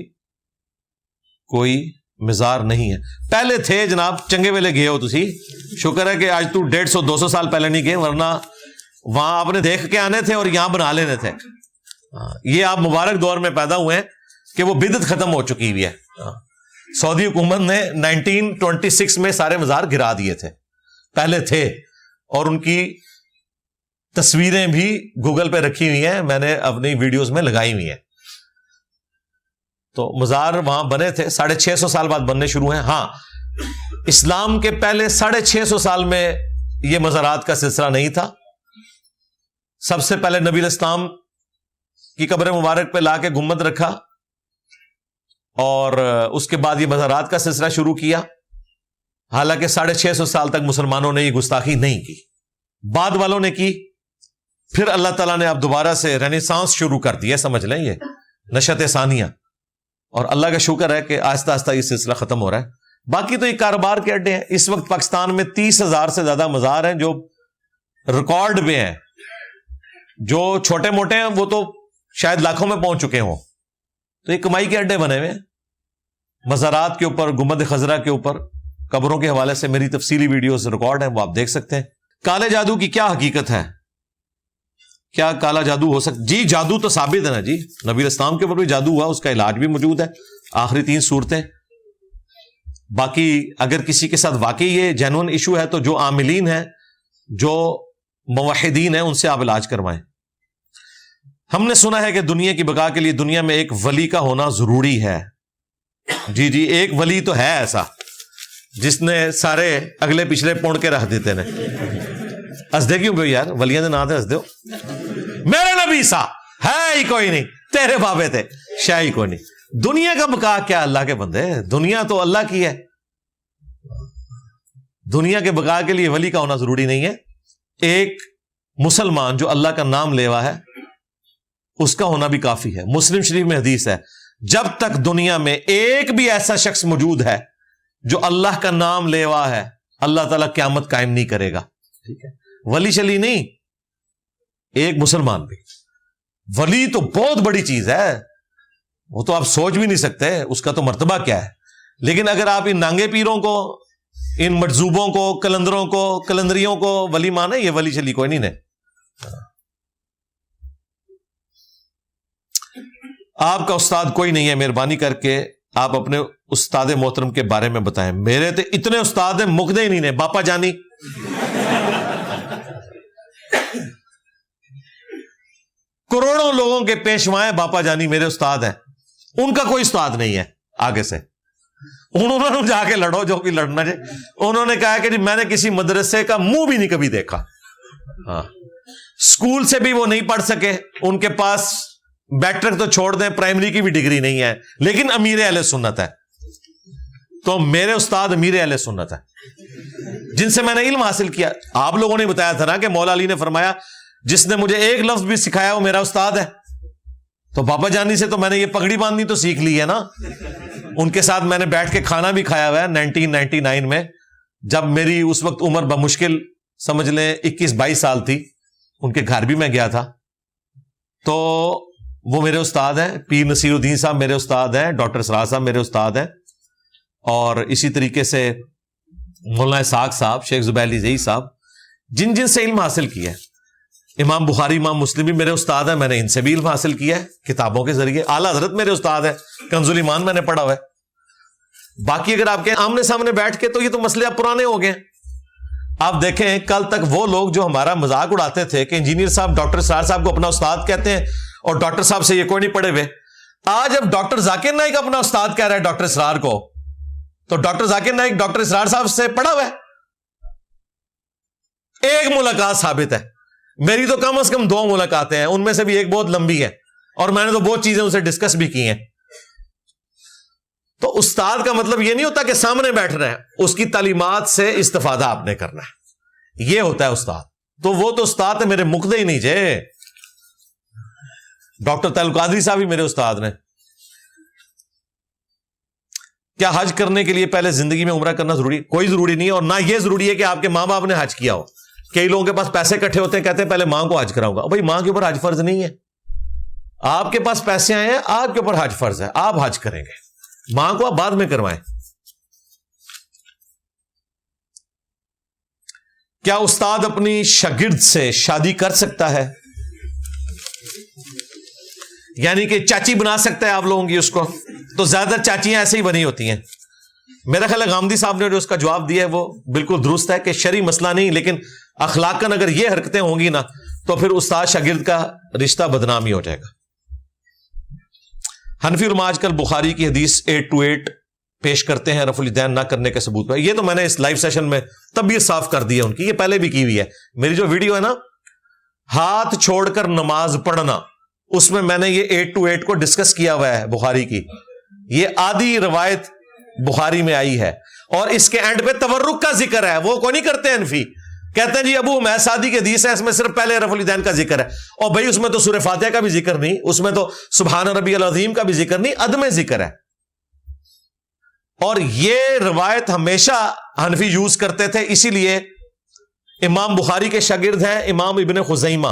S1: کوئی مزار نہیں ہے. پہلے تھے جناب، چنگے ویلے گئے ہو تسی، شکر ہے کہ آج تو 150-200 سال پہلے نہیں گئے، ورنہ وہاں آپ نے دیکھ کے آنے تھے اور یہاں بنا لینے تھے. یہ آپ مبارک دور میں پیدا ہوئے ہیں کہ وہ بدعت ختم ہو چکی ہوئی ہے. سعودی حکومت نے 1926 میں سارے مزار گرا دیے تھے. پہلے تھے اور ان کی تصویریں بھی گوگل پہ رکھی ہوئی ہیں، میں نے اپنی ویڈیوز میں لگائی ہوئی ہیں. تو مزار وہاں بنے تھے، 650 سال بعد بننے شروع ہیں. ہاں، اسلام کے پہلے 650 سال میں یہ مزارات کا سلسلہ نہیں تھا. سب سے پہلے نبی علیہ السلام کی قبر مبارک پہ لا کے گنبد رکھا اور اس کے بعد یہ مزارات کا سلسلہ شروع کیا. حالانکہ 650 سال تک مسلمانوں نے یہ گستاخی نہیں کی، بعد والوں نے کی. پھر اللہ تعالیٰ نے اب دوبارہ سے رینیسانس شروع کر دیا، سمجھ لیں. یہ نشت ثانیہ، اور اللہ کا شکر ہے کہ آہستہ آہستہ یہ سلسلہ ختم ہو رہا ہے۔ باقی تو یہ کاروبار کے اڈے ہیں۔ اس وقت پاکستان میں 30,000 سے زیادہ مزار ہیں جو ریکارڈ پہ ہیں، جو چھوٹے موٹے ہیں وہ تو شاید لاکھوں میں پہنچ چکے ہوں۔ تو یہ کمائی کے اڈے بنے ہوئے ہیں۔ مزارات کے اوپر، گنبد خضرا کے اوپر، قبروں کے حوالے سے میری تفصیلی ویڈیوز ریکارڈ ہیں، وہ آپ دیکھ سکتے ہیں۔ کالے جادو کی کیا حقیقت ہے؟ کیا کالا جادو ہو سکتا؟ جی جادو تو ثابت ہے نا جی، نبی الاسلام کے اوپر بھی جادو ہوا، اس کا علاج بھی موجود ہے، آخری 3 صورتیں۔ باقی اگر کسی کے ساتھ واقعی یہ جینون ایشو ہے تو جو عاملین ہیں، جو موحدین ہیں، ان سے آپ علاج کروائیں۔ ہم نے سنا ہے کہ دنیا کی بقا کے لیے دنیا میں ایک ولی کا ہونا ضروری ہے۔ جی جی، ایک ولی تو ہے ایسا جس نے سارے اگلے پچھلے پونڈ کے رکھ دیتے نے۔ ہسدے کیوں پہ یار؟ ولیاں دے نام تے ہسدے ہو؟ میرے نبی سا ہے ہی کوئی نہیں، تیرے بابے تھے شاہ ہی کوئی نہیں۔ دنیا کا بقا کیا اللہ کے بندے، دنیا تو اللہ کی ہے۔ دنیا کے بقا کے لیے ولی کا ہونا ضروری نہیں ہے۔ ایک مسلمان جو اللہ کا نام لیوا ہے اس کا ہونا بھی کافی ہے۔ مسلم شریف میں حدیث ہے، جب تک دنیا میں ایک بھی ایسا شخص موجود ہے جو اللہ کا نام لیوا ہے، اللہ تعالیٰ قیامت قائم نہیں کرے گا۔ ٹھیک ہے، ولی شلی نہیں، ایک مسلمان بھی۔ ولی تو بہت بڑی چیز ہے، وہ تو آپ سوچ بھی نہیں سکتے اس کا تو مرتبہ کیا ہے۔ لیکن اگر آپ ان نانگے پیروں کو، ان مجذوبوں کو، کلندروں کو، کلندریوں کو ولی مانے، یہ ولی شلی کوئی نہیں نے۔ آپ کا استاد کوئی نہیں ہے، مہربانی کر کے آپ اپنے استاد محترم کے بارے میں بتائیں۔ میرے تو اتنے استاد ہیں، مکدے ہی نہیں نے۔ باپا جانی کروڑوں لوگوں کے پیشوائے باپا جانی میرے استاد ہیں، ان کا کوئی استاد نہیں ہے آگے سے۔ انہوں نے جا کے لڑو جو بھی لڑنا ہے۔ انہوں نے کہا کہ جی میں نے کسی مدرسے کا منہ بھی نہیں کبھی دیکھا، ہاں اسکول سے بھی وہ نہیں پڑھ سکے، ان کے پاس بیٹرک تو چھوڑ دیں، پرائمری کی بھی ڈگری نہیں ہے، لیکن امیر اہل سنت ہے۔ تو میرے استاد امیر اہل سنت ہے جن سے میں نے علم حاصل کیا۔ آپ لوگوں نے بتایا تھا نا کہ مولا علی نے فرمایا جس نے مجھے ایک لفظ بھی سکھایا وہ میرا استاد ہے۔ تو بابا جانی سے تو میں نے یہ پگڑی باندھنی تو سیکھ لی ہے نا۔ ان کے ساتھ میں نے بیٹھ کے کھانا بھی کھایا ہوا ہے 1999 میں، جب میری اس وقت عمر بمشکل سمجھ لیں 21-22 سال تھی۔ ان کے گھر بھی میں گیا تھا۔ تو وہ میرے استاد ہیں، پیر نصیر الدین صاحب میرے استاد ہیں، ڈاکٹر اسرار صاحب میرے استاد ہیں، اور اسی طریقے سے مولانا اسحاق صاحب، شیخ زبیر علی زئی صاحب، جن سے علم حاصل کیا ہے۔ امام بخاری، امام مسلم بھی میرے استاد ہیں، میں نے ان سے بھی علم حاصل کیا ہے کتابوں کے ذریعے۔ اعلیٰ حضرت میرے استاد ہیں، کنز الایمان میں نے پڑھا ہوا ہے۔ باقی اگر آپ کے آمنے سامنے بیٹھ کے تو یہ تو مسئلے اب پرانے ہو گئے ہیں۔ آپ دیکھیں کل تک وہ لوگ جو ہمارا مذاق اڑاتے تھے کہ انجینئر صاحب ڈاکٹر اسرار صاحب کو اپنا استاد کہتے ہیں اور ڈاکٹر صاحب سے یہ کوئی نہیں پڑھے ہوئے، آج اب ڈاکٹر ذاکر نائک اپنا استاد کہہ رہا ہے ڈاکٹر اسرار کو، تو ڈاکٹر ذاکر نائک ڈاکٹر اسرار صاحب سے پڑھا ہوا ہے؟ ایک ملاقات ثابت ہے، میری تو کم از کم 2 ملاقاتیں ہیں، ان میں سے بھی ایک بہت لمبی ہے، اور میں نے تو بہت چیزیں ان سے ڈسکس بھی کی ہیں۔ تو استاد کا مطلب یہ نہیں ہوتا کہ سامنے بیٹھ رہے ہیں، اس کی تعلیمات سے استفادہ آپ نے کرنا ہے، یہ ہوتا ہے استاد۔ تو وہ تو استاد میرے مقدے ہی نہیں جے۔ ڈاکٹر طاہر القادری صاحب بھی میرے استاد نے۔ کیا حج کرنے کے لیے پہلے زندگی میں عمرہ کرنا ضروری؟ کوئی ضروری نہیں ہے، اور نہ یہ ضروری ہے کہ آپ کے ماں باپ نے حج کیا ہو۔ کئی لوگوں کے پاس پیسے اکٹھے ہوتے ہیں، کہتے ہیں پہلے ماں کو حج کراؤں گا۔ بھائی ماں کے اوپر حج فرض نہیں ہے، آپ کے پاس پیسے آئے ہیں، آپ کے اوپر حج فرض ہے، آپ حج کریں گے، ماں کو آپ بعد میں کروائیں۔ کیا استاد اپنی شاگرد سے شادی کر سکتا ہے؟ یعنی کہ چاچی بنا سکتا ہے آپ لوگوں کی اس کو؟ تو زیادہ تر چاچیاں ایسے ہی بنی ہوتی ہیں۔ میرا خیال ہے غامدی صاحب نے جو اس کا جواب دیا ہے وہ بالکل درست ہے کہ شرعی مسئلہ نہیں، لیکن اخلاقاً اگر یہ حرکتیں ہوں گی نا تو پھر استاد شاگرد کا رشتہ بدنامی ہو جائے گا۔ حنفی علماء آج کل بخاری کی حدیث 828 پیش کرتے ہیں رفع الیدین نہ کرنے کے ثبوت پر۔ یہ تو میں نے اس لائیو سیشن میں طبیعت صاف کر دی ہے ان کی، یہ پہلے بھی کی ہوئی ہے۔ میری جو ویڈیو ہے نا ہاتھ چھوڑ کر نماز پڑھنا، اس میں میں نے یہ 828 کو ڈسکس کیا ہوا ہے بخاری کی۔ یہ آدھی روایت بخاری میں آئی ہے، اور اس کے اینڈ پہ تورک کا ذکر ہے۔ وہ کوئی نہیں کرتے حنفی کہتے ہیں جی ابو حمید سعدی کی حدیث ہے، اس میں صرف پہلے رفع الیدین کا ذکر ہے، اور بھائی اس میں تو سورہ فاتحہ کا بھی ذکر نہیں، اس میں تو سبحان ربی العظیم کا بھی ذکر نہیں، عدم ذکر ہے۔ اور یہ روایت ہمیشہ حنفی یوز کرتے تھے، اسی لیے امام بخاری کے شاگرد ہیں امام ابن خزیمہ،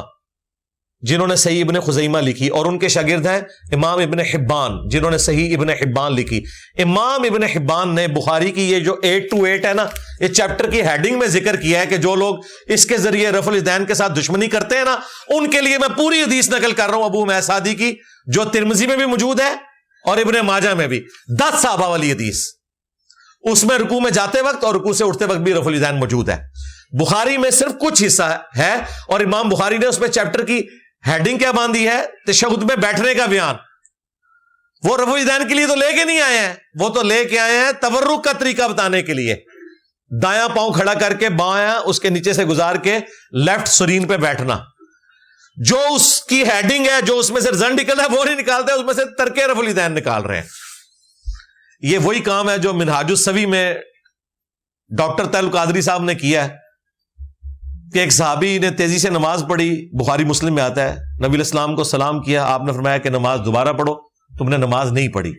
S1: جنہوں نے صحیح ابن خزیمہ لکھی، اور ان کے شاگرد ہیں امام ابن حبان، جنہوں نے صحیح ابن حبان لکھی۔ امام ابن حبان نے بخاری کی یہ جو 8 to 8 ہے نا، یہ چیپٹر کی ہیڈنگ میں ذکر کیا ہے کہ جو لوگ اس کے ذریعے رفع الیدین کے ساتھ دشمنی کرتے ہیں نا، ان کے لیے میں پوری حدیث نقل کر رہا ہوں ابو حمید سعدی کی، جو ترمذی میں بھی موجود ہے اور ابن ماجہ میں بھی، 10 صحابہ والی حدیث، اس میں رکوع میں جاتے وقت اور رکوع سے اٹھتے وقت بھی رفع الیدین موجود ہے۔ بخاری میں صرف کچھ حصہ ہے، اور امام بخاری نے اس میں چیپٹر کی ہیڈنگ کیا باندھی ہے؟ تشہد میں بیٹھنے کا بیان۔ وہ رفع الیدین کے لیے تو لے کے نہیں آئے ہیں، وہ تو لے کے آئے ہیں تورک کا طریقہ بتانے کے لیے، دایاں پاؤں کھڑا کر کے بایاں اس کے نیچے سے گزار کے لیفٹ سرین پہ بیٹھنا۔ جو اس کی ہیڈنگ ہے، جو اس میں سے رزلٹ نکل رہا ہے وہ نہیں نکالتے، اس میں سے ترک رفع الیدین نکال رہے ہیں۔ یہ وہی کام ہے جو منہاج السوی میں ڈاکٹر طیل القادری صاحب نے کیا ہے کہ ایک صحابی نے تیزی سے نماز پڑھی، بخاری مسلم میں آتا ہے، نبی علیہ السلام کو سلام کیا، آپ نے فرمایا کہ نماز دوبارہ پڑھو، تم نے نماز نہیں پڑھی۔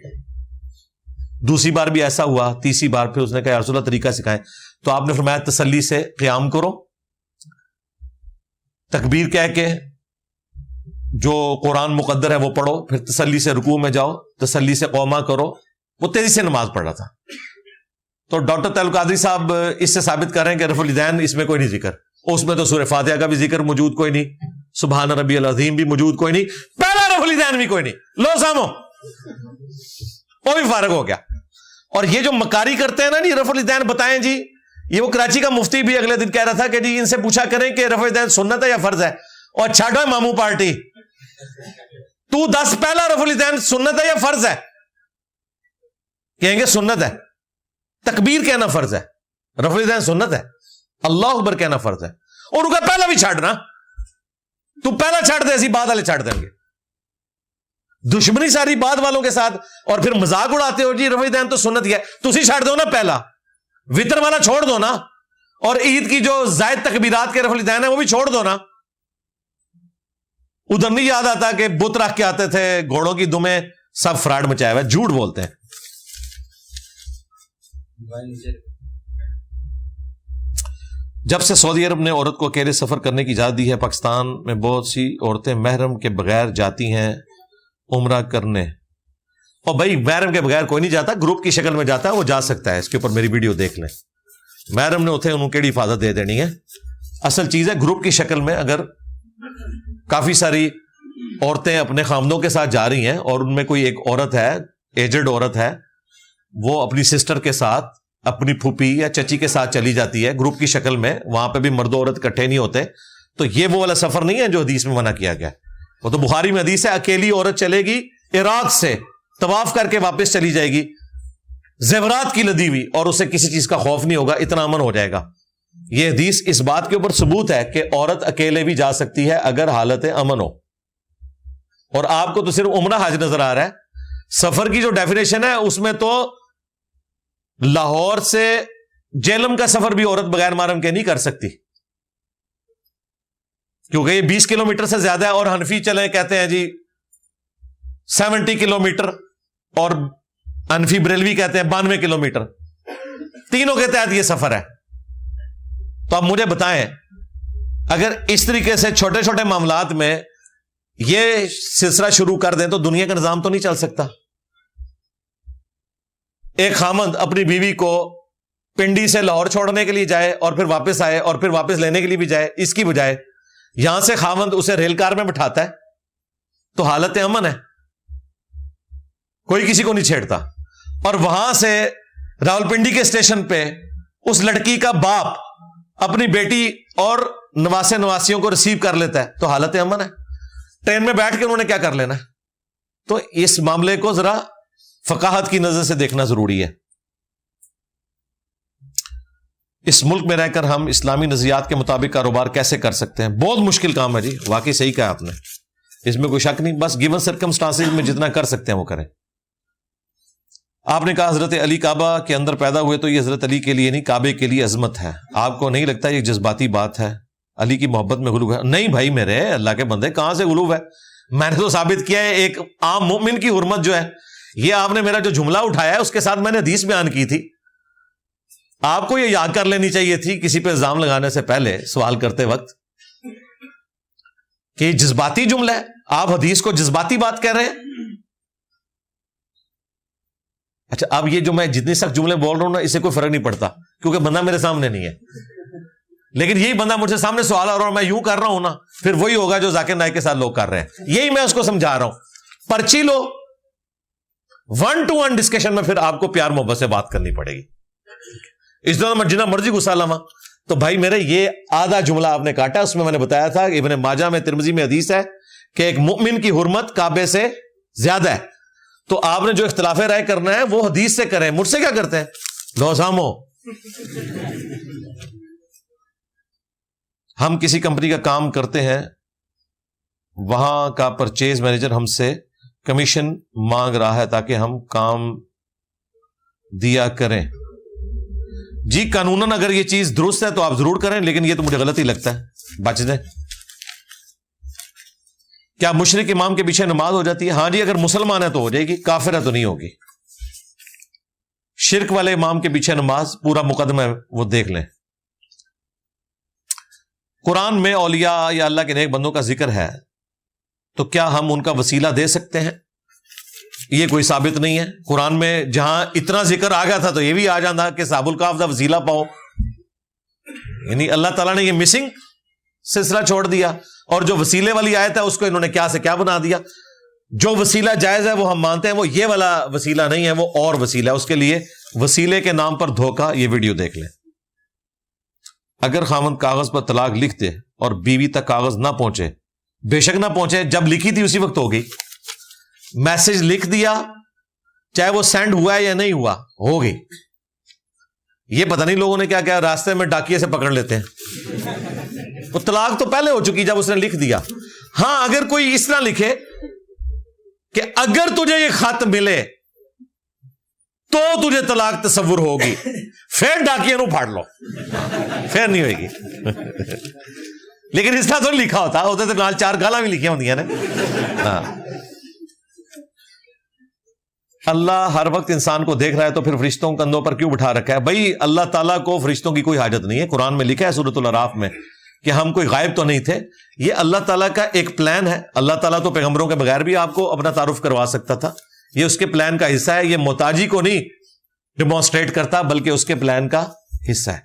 S1: دوسری بار بھی ایسا ہوا، تیسری بار پھر اس نے کہا یا رسول اللہ طریقہ سکھائیں، تو آپ نے فرمایا تسلی سے قیام کرو، تکبیر کہہ کے جو قرآن مقدر ہے وہ پڑھو، پھر تسلی سے رکوع میں جاؤ، تسلی سے قوما کرو۔ وہ تیزی سے نماز پڑھ رہا تھا۔ تو ڈاکٹر طیل القادری صاحب اس سے ثابت کر رہے ہیں کہ رفع الیدین اس میں کوئی نہیں ذکر، اس میں تو سورہ فاتحہ کا بھی ذکر موجود کوئی نہیں، سبحان ربی العظیم بھی موجود کوئی نہیں، پہلا رفع الیدین بھی کوئی نہیں، لو سامو، وہ بھی فارغ ہو گیا۔ اور یہ جو مکاری کرتے ہیں نا جی رفع الیدین بتائیں جی، یہ وہ کراچی کا مفتی بھی اگلے دن کہہ رہا تھا کہ جی ان سے پوچھا کریں کہ رفع الیدین سنت ہے یا فرض ہے، اور چھاڑو مامو پارٹی، تو 10 پہلا رفع الیدین سنت ہے یا فرض ہے؟ کہیں گے سنت ہے۔ تکبیر کہنا فرض ہے، رفع الیدین سنت ہے، اللہ اکبر کہنا فرض ہے، اور ان کا پہلا بھی چھاڑنا، تو پہلا چھاڑ دے ایسی بعد والے چھاڑ دیں گے۔ دشمنی ساری بعد والوں کے ساتھ، اور پھر مذاق اڑاتے ہو جی رفع الیدین تو سنت ہی ہے، تسی چھاڑ دو نا پہلا، وطر والا چھوڑ دو نا، اور عید کی جو زائد تکبیرات کے رفع الیدین ہے وہ بھی چھوڑ دو نا۔ ادھر نہیں یاد آتا کہ بت رکھ کے آتے تھے، گھوڑوں کی دمیں، سب فراڈ مچایا ہوا ہے، جھوٹ بولتے ہیں۔ جب سے سعودی عرب نے عورت کو اکیلے سفر کرنے کی اجازت دی ہے، پاکستان میں بہت سی عورتیں محرم کے بغیر جاتی ہیں عمرہ کرنے، اور بھائی محرم کے بغیر کوئی نہیں جاتا، گروپ کی شکل میں جاتا ہے، وہ جا سکتا ہے، اس کے اوپر میری ویڈیو دیکھ لیں۔ محرم نے اتنے انہوں کیڑی حفاظت دے دینی ہے، اصل چیز ہے گروپ کی شکل میں اگر کافی ساری عورتیں اپنے خامدوں کے ساتھ جا رہی ہیں، اور ان میں کوئی ایک عورت ہے، ایجڈ عورت ہے، وہ اپنی سسٹر کے ساتھ، اپنی پھوپھی یا چچی کے ساتھ چلی جاتی ہے گروپ کی شکل میں، وہاں پہ بھی مرد و عورت اکٹھے نہیں ہوتے، تو یہ وہ والا سفر نہیں ہے جو حدیث میں منع کیا گیا۔ وہ تو بخاری میں حدیث ہے، اکیلی عورت چلے گی عراق سے، طواف کر کے واپس چلی جائے گی زیورات کی لدی ہوئی، اور اسے کسی چیز کا خوف نہیں ہوگا، اتنا امن ہو جائے گا۔ یہ حدیث اس بات کے اوپر ثبوت ہے کہ عورت اکیلے بھی جا سکتی ہے اگر حالت امن ہو۔ اور آپ کو تو صرف عمرہ حج نظر آ رہا ہے، سفر کی جو ڈیفینیشن ہے اس میں تو لاہور سے جیلم کا سفر بھی عورت بغیر محرم کے نہیں کر سکتی، کیونکہ یہ 20 کلومیٹر سے زیادہ ہے، اور حنفی چلیں کہتے ہیں جی 70 کلومیٹر، اور حنفی بریلوی کہتے ہیں 92 کلومیٹر، تینوں کے تحت یہ سفر ہے۔ تو اب مجھے بتائیں، اگر اس طریقے سے چھوٹے چھوٹے معاملات میں یہ سلسلہ شروع کر دیں تو دنیا کا نظام تو نہیں چل سکتا۔ ایک خامند اپنی بیوی کو پنڈی سے لاہور چھوڑنے کے لیے جائے اور پھر واپس آئے اور پھر واپس لینے کے لیے بھی جائے، اس کی بجائے یہاں سے خامند اسے ریل کار میں بٹھاتا ہے تو حالت امن ہے، کوئی کسی کو نہیں چھیڑتا، اور وہاں سے راولپنڈی کے اسٹیشن پہ اس لڑکی کا باپ اپنی بیٹی اور نواسے نواسیوں کو ریسیو کر لیتا ہے تو حالت امن ہے۔ ٹرین میں بیٹھ کے انہوں نے کیا کر لینا ہے؟ تو اس معاملے کو ذرا فقاہت کی نظر سے دیکھنا ضروری ہے۔ اس ملک میں رہ کر ہم اسلامی نظریات کے مطابق کاروبار کیسے کر سکتے ہیں؟ بہت مشکل کام ہے جی، واقعی صحیح کہا آپ نے، اس میں کوئی شک نہیں، بس گیون سرکمسٹانسز میں جتنا کر سکتے ہیں وہ کریں۔ آپ نے کہا حضرت علی کعبہ کے اندر پیدا ہوئے تو یہ حضرت علی کے لیے نہیں کعبے کے لیے عظمت ہے، آپ کو نہیں لگتا یہ جذباتی بات ہے، علی کی محبت میں غلو ہے؟ نہیں بھائی میرے اللہ کے بندے، کہاں سے غلو ہے؟ میں نے تو ثابت کیا ہے ایک عام مومن کی حرمت جو ہے، یہ آپ نے میرا جو جملہ اٹھایا ہے اس کے ساتھ میں نے حدیث بیان کی تھی، آپ کو یہ یاد کر لینی چاہیے تھی کسی پہ الزام لگانے سے پہلے سوال کرتے وقت کہ یہ جذباتی جملہ ہے، آپ حدیث کو جذباتی بات کہہ رہے ہیں۔ اچھا اب یہ جو میں جتنی سخت جملے بول رہا ہوں نا اس سے کوئی فرق نہیں پڑتا کیونکہ بندہ میرے سامنے نہیں ہے، لیکن یہی بندہ مجھ سے سامنے سوال اور میں یوں کر رہا ہوں نا پھر وہی ہوگا جو ذاکر نائک کے ساتھ لوگ کر رہے ہیں، یہی میں اس کو سمجھا رہا ہوں۔ پرچی لو، 1 to 1 ڈسکشن میں پھر آپ کو پیار محبت سے بات کرنی پڑے گی، اس طرح میں جتنا مرضی غصہ لواں۔ تو بھائی میرے یہ آدھا جملہ آپ نے کاٹا، اس میں نے بتایا تھا کہ ابن ماجہ میں ترمذی میں حدیث ہے کہ ایک مؤمن کی حرمت کعبے سے زیادہ ہے، تو آپ نے جو اختلاف رائے کرنا ہے وہ حدیث سے کریں، مجھ سے کیا کرتے ہیں؟ لو سامو، ہم کسی کمپنی کا کام کرتے ہیں، وہاں کا پرچیز مینیجر ہم سے کمیشن مانگ رہا ہے تاکہ ہم کام دیا کریں۔ جی قانوناً اگر یہ چیز درست ہے تو آپ ضرور کریں، لیکن یہ تو مجھے غلط ہی لگتا ہے، بچ جائیں۔ کیا مشرک امام کے پیچھے نماز ہو جاتی ہے؟ ہاں جی، اگر مسلمان ہے تو ہو جائے گی، کافر ہے تو نہیں ہوگی۔ شرک والے امام کے پیچھے نماز پورا مقدمہ ہے وہ دیکھ لیں۔ قرآن میں اولیاء یا اللہ کے نیک بندوں کا ذکر ہے تو کیا ہم ان کا وسیلہ دے سکتے ہیں؟ یہ کوئی ثابت نہیں ہے۔ قرآن میں جہاں اتنا ذکر آ گیا تھا تو یہ بھی آ جاتا کہ صحاب الکہف کا وسیلہ پاؤ، یعنی اللہ تعالیٰ نے یہ مسنگ سلسلہ چھوڑ دیا، اور جو وسیلے والی آیت ہے اس کو انہوں نے کیا سے کیا بنا دیا۔ جو وسیلہ جائز ہے وہ ہم مانتے ہیں، وہ یہ والا وسیلہ نہیں ہے، وہ اور وسیلہ ہے، اس کے لیے وسیلے کے نام پر دھوکہ۔ یہ ویڈیو دیکھ لیں۔ اگر خاوند کاغذ پر طلاق لکھ دے اور بیوی تک کاغذ نہ پہنچے، بے شک نہ پہنچے، جب لکھی تھی اسی وقت ہو گئی، میسج لکھ دیا چاہے وہ سینڈ ہوا ہے یا نہیں ہوا، ہو گئی۔ یہ پتہ نہیں لوگوں نے کیا کیا راستے میں ڈاکیے سے پکڑ لیتے ہیں، وہ طلاق تو پہلے ہو چکی جب اس نے لکھ دیا۔ ہاں اگر کوئی اس طرح لکھے کہ اگر تجھے یہ خط ملے تو تجھے طلاق تصور ہوگی، پھر ڈاکیے نو پھاڑ لو، پھر نہیں ہوئے گی۔ لیکن اس طرح تو لکھا ہوتا تو نال 4 گالاں بھی لکھی ہوندیاں نے۔ ہاں اللہ ہر وقت انسان کو دیکھ رہا ہے تو پھر فرشتوں کے کندھوں پر کیوں بٹھا رکھا ہے؟ بھائی اللہ تعالیٰ کو فرشتوں کی کوئی حاجت نہیں ہے۔ قرآن میں لکھا ہے سورۃ الاعراف میں کہ ہم کوئی غائب تو نہیں تھے، یہ اللہ تعالیٰ کا ایک پلان ہے۔ اللہ تعالیٰ تو پیغمبروں کے بغیر بھی آپ کو اپنا تعارف کروا سکتا تھا، یہ اس کے پلان کا حصہ ہے۔ یہ محتاجی کو نہیں ڈیمونسٹریٹ کرتا بلکہ اس کے پلان کا حصہ ہے۔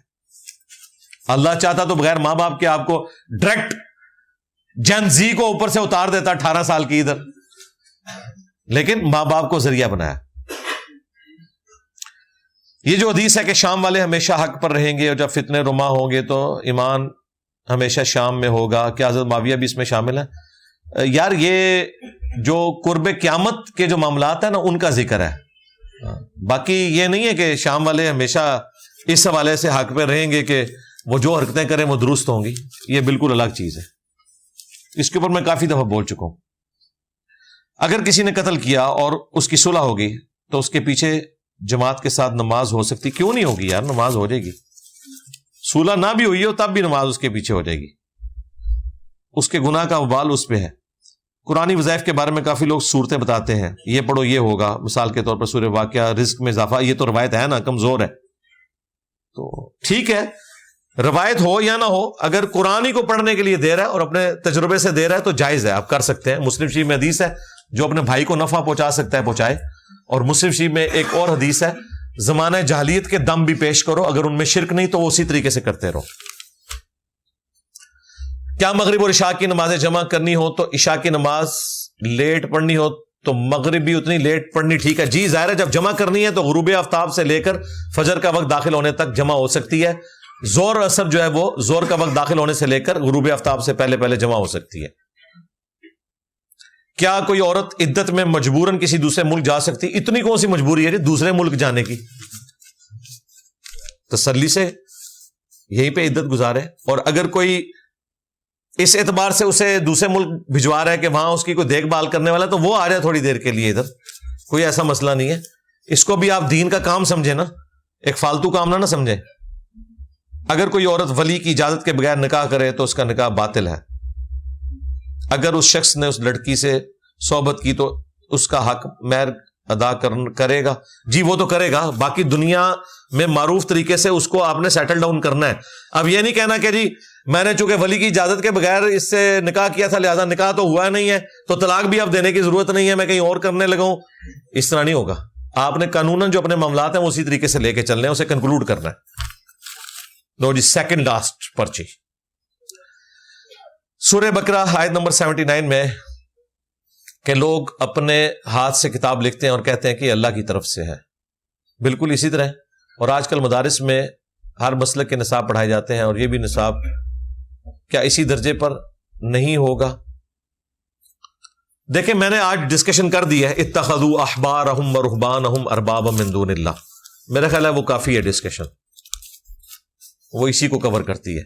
S1: اللہ چاہتا تو بغیر ماں باپ کے آپ کو ڈائریکٹ جن زی کو اوپر سے اتار دیتا 18 سال کی ادھر، لیکن ماں باپ کو ذریعہ بنایا۔ یہ جو حدیث ہے کہ شام والے ہمیشہ حق پر رہیں گے اور جب فتنے رما ہوں گے تو ایمان ہمیشہ شام میں ہوگا، کیا حضرت معاویہ بھی اس میں شامل ہے؟ یار یہ جو قرب قیامت کے جو معاملات ہیں نا ان کا ذکر ہے، باقی یہ نہیں ہے کہ شام والے ہمیشہ اس حوالے سے حق پہ رہیں گے کہ وہ جو حرکتیں کریں وہ درست ہوں گی، یہ بالکل الگ چیز ہے۔ اس کے اوپر میں کافی دفعہ بول چکا ہوں۔ اگر کسی نے قتل کیا اور اس کی صلح ہوگی تو اس کے پیچھے جماعت کے ساتھ نماز ہو سکتی؟ کیوں نہیں ہوگی یار، نماز ہو جائے گی۔ صلح نہ بھی ہوئی ہو تب بھی نماز اس کے پیچھے ہو جائے گی، اس کے گناہ کا وبال اس پہ ہے۔ قرآنی وظائف کے بارے میں کافی لوگ صورتیں بتاتے ہیں، یہ پڑھو یہ ہوگا، مثال کے طور پر سورہ واقعہ، رزق میں اضافہ، یہ تو روایت ہے نا، کمزور ہے۔ تو ٹھیک ہے روایت ہو یا نہ ہو، اگر قرآن ہی کو پڑھنے کے لیے دے رہا ہے اور اپنے تجربے سے دے رہا ہے تو جائز ہے، آپ کر سکتے ہیں۔ مسلم شریف میں حدیث ہے جو اپنے بھائی کو نفع پہنچا سکتا ہے پہنچائے، اور مسلم شریف میں ایک اور حدیث ہے زمانہ جاہلیت کے دم بھی پیش کرو، اگر ان میں شرک نہیں تو وہ اسی طریقے سے کرتے رہو۔ کیا مغرب اور عشاء کی نمازیں جمع کرنی ہو تو عشاء کی نماز لیٹ پڑھنی ہو تو مغرب بھی اتنی لیٹ پڑھنی ٹھیک ہے؟ جی ظاہر ہے جب جمع کرنی ہے تو غروب آفتاب سے لے کر فجر کا وقت داخل ہونے تک جمع ہو سکتی ہے۔ زور اور اثر جو ہے وہ زور کا وقت داخل ہونے سے لے کر غروب آفتاب سے پہلے پہلے جمع ہو سکتی ہے۔ کیا کوئی عورت عدت میں مجبوراً کسی دوسرے ملک جا سکتی؟ اتنی کون سی مجبوری ہے دوسرے ملک جانے کی؟ تسلی سے یہیں پہ عدت گزارے، اور اگر کوئی اس اعتبار سے اسے دوسرے ملک بھجوا رہا ہے کہ وہاں اس کی کوئی دیکھ بھال کرنے والا تو وہ آ جائے تھوڑی دیر کے لیے ادھر، کوئی ایسا مسئلہ نہیں ہے۔ اس کو بھی آپ دین کا کام سمجھیں نا، ایک فالتو کام نہ سمجھیں. اگر کوئی عورت ولی کی اجازت کے بغیر نکاح کرے تو اس کا نکاح باطل ہے. اگر اس شخص نے اس لڑکی سے صحبت کی تو اس کا حق مہر ادا کرے گا. جی وہ تو کرے گا، باقی دنیا میں معروف طریقے سے اس کو آپ نے سیٹل ڈاؤن کرنا ہے. اب یہ نہیں کہنا کہ جی میں نے چونکہ ولی کی اجازت کے بغیر اس سے نکاح کیا تھا لہذا نکاح تو ہوا نہیں ہے تو طلاق بھی اب دینے کی ضرورت نہیں ہے، میں کہیں اور کرنے لگا ہوں. اس طرح نہیں ہوگا. آپ نے قانوناً جو اپنے معاملات ہیں وہ اسی طریقے سے لے کے چلنے ہیں، اسے کنکلوڈ کرنا ہے. لو جی سیکنڈ لاسٹ پرچی، سورہ بقرہ آیت نمبر 79 میں کہ لوگ اپنے ہاتھ سے کتاب لکھتے ہیں اور کہتے ہیں کہ یہ اللہ کی طرف سے ہے. بالکل اسی طرح. اور آج کل مدارس میں ہر مسلک کے نصاب پڑھائے جاتے ہیں، اور یہ بھی نصاب کیا اسی درجے پر نہیں ہوگا؟ دیکھیں میں نے آج ڈسکشن کر دی ہے، اتخذوا احبارہم ورہبانہم اربابا من دون اللہ. میرا خیال ہے وہ کافی ہے ڈسکشن، وہ اسی کو کور کرتی ہے.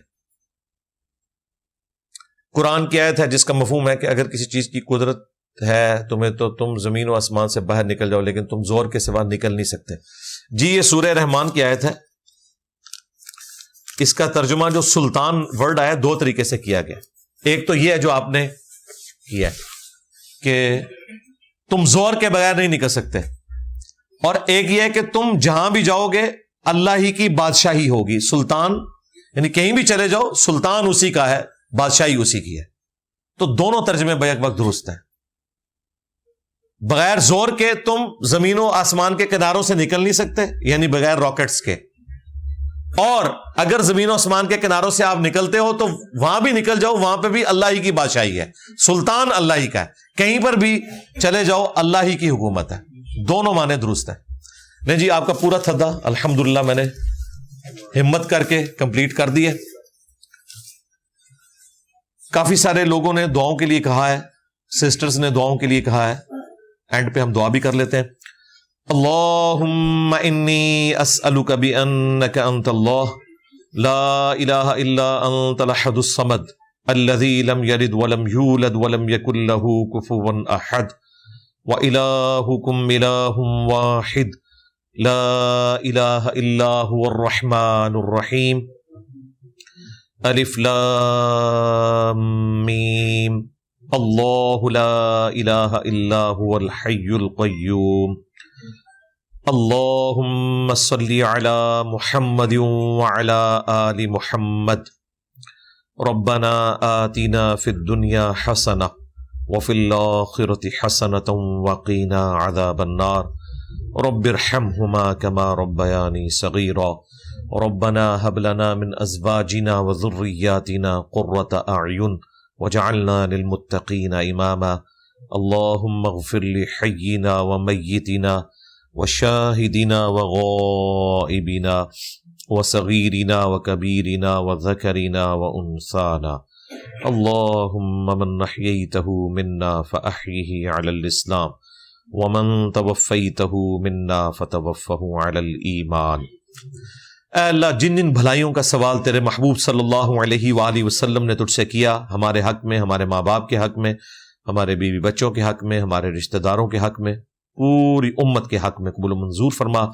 S1: قرآن کی آیت ہے جس کا مفہوم ہے کہ اگر کسی چیز کی قدرت ہے تمہیں تو تم زمین و آسمان سے باہر نکل جاؤ، لیکن تم زور کے سوا نکل نہیں سکتے. جی یہ سورہ رحمان کی آیت ہے. اس کا ترجمہ جو سلطان ورڈ آیا دو طریقے سے کیا گیا. ایک تو یہ ہے جو آپ نے کیا ہے کہ تم زور کے بغیر نہیں نکل سکتے، اور ایک یہ ہے کہ تم جہاں بھی جاؤ گے اللہ ہی کی بادشاہی ہوگی. سلطان یعنی کہیں بھی چلے جاؤ سلطان اسی کا ہے، بادشاہی اسی کی ہے. تو دونوں ترجمے بیک وقت درست ہیں. بغیر زور کے تم زمین و آسمان کے کناروں سے نکل نہیں سکتے، یعنی بغیر راکٹس کے. اور اگر زمین و آسمان کے کناروں سے آپ نکلتے ہو تو وہاں بھی نکل جاؤ، وہاں پہ بھی اللہ ہی کی بادشاہی ہے، سلطان اللہ ہی کا ہے. کہیں پر بھی چلے جاؤ اللہ ہی کی حکومت ہے. دونوں معنی درست ہیں. نہیں جی آپ کا پورا تھدا الحمدللہ میں نے ہمت کر کے کمپلیٹ کر دی ہے. کافی سارے لوگوں نے دعاؤں کے لیے کہا ہے، سسٹرز نے دعاؤں کے لیے کہا ہے. اینڈ پہ ہم دعا بھی کر لیتے ہیں. اللہم انی اسألک بانک انت اللہ لا الہ الا انت الاحد الصمد الذی لم یلد ولم یولد ولم یکن لہ کفوا احد وإلہکم الہ واحد لا الہ الا هو الرحمن الرحیم الف لام میم اللہ لا الہ الا هو الحی القیوم اللہم صلی علی محمد وعلی آل محمد ربنا آتنا فی الدنیا حسنہ وفی الآخرۃ حسنۃ وقنا عذاب النار رب ارحمہما کما ربیانی صغیرا ربنا هب لنا من ازواجنا وذریاتنا قرۃ اعین وجعلنا للمتقین اماما اللہم اغفر لحینا ومیتنا وشاہدنا وغائبنا وصغیرنا وکبیرنا وذکرنا وانثانا اللہم من احییتہ منا فاحیہ علی الاسلام ومن توفیتہ منا فتوفہ علی الایمان. اے اللہ جن جن بھلائیوں کا سوال تیرے محبوب صلی اللہ علیہ وآلہ وسلم نے تجھ سے کیا، ہمارے حق میں، ہمارے ماں باپ کے حق میں، ہمارے بیوی بچوں کے حق میں، ہمارے رشتہ داروں کے حق میں، پوری امت کے حق میں قبول و منظور فرما.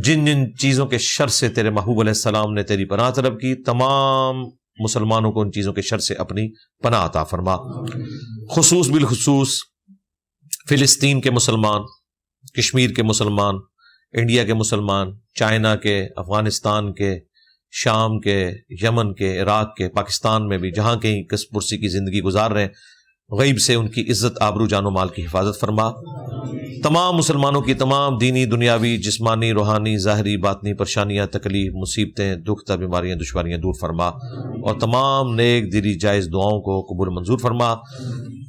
S1: جن جن چیزوں کے شر سے تیرے محبوب علیہ السلام نے تیری پناہ طلب کی، تمام مسلمانوں کو ان چیزوں کے شر سے اپنی پناہ عطا فرما. خصوص بالخصوص فلسطین کے مسلمان، کشمیر کے مسلمان، انڈیا کے مسلمان، چائنا کے، افغانستان کے، شام کے، یمن کے، عراق کے، پاکستان میں بھی جہاں کہیں کس پرسی کی زندگی گزار رہے ہیں، غیب سے ان کی عزت آبرو جان و مال کی حفاظت فرما. تمام مسلمانوں کی تمام دینی، دنیاوی، جسمانی، روحانی، ظاہری، باطنی پریشانیاں، تکلیف، مصیبتیں، دکھ، بیماریاں، دشواریاں دور فرما، اور تمام نیک دلی جائز دعاؤں کو قبول منظور فرما.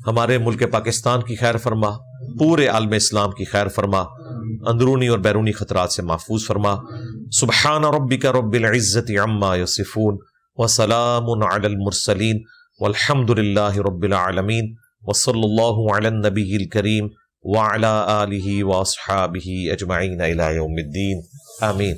S1: ہمارے ملک پاکستان کی خیر فرما، پورے عالم اسلام کی خیر فرما، اندرونی اور بیرونی خطرات سے محفوظ فرما. سبحان ربک رب العزت عما یصفون وسلام علی المرسلین والحمد للہ رب العالمین وصلی اللہ علی النبی الکریم وعلی آلہ واصحابہ اجمعین الی یوم الدین. آمین.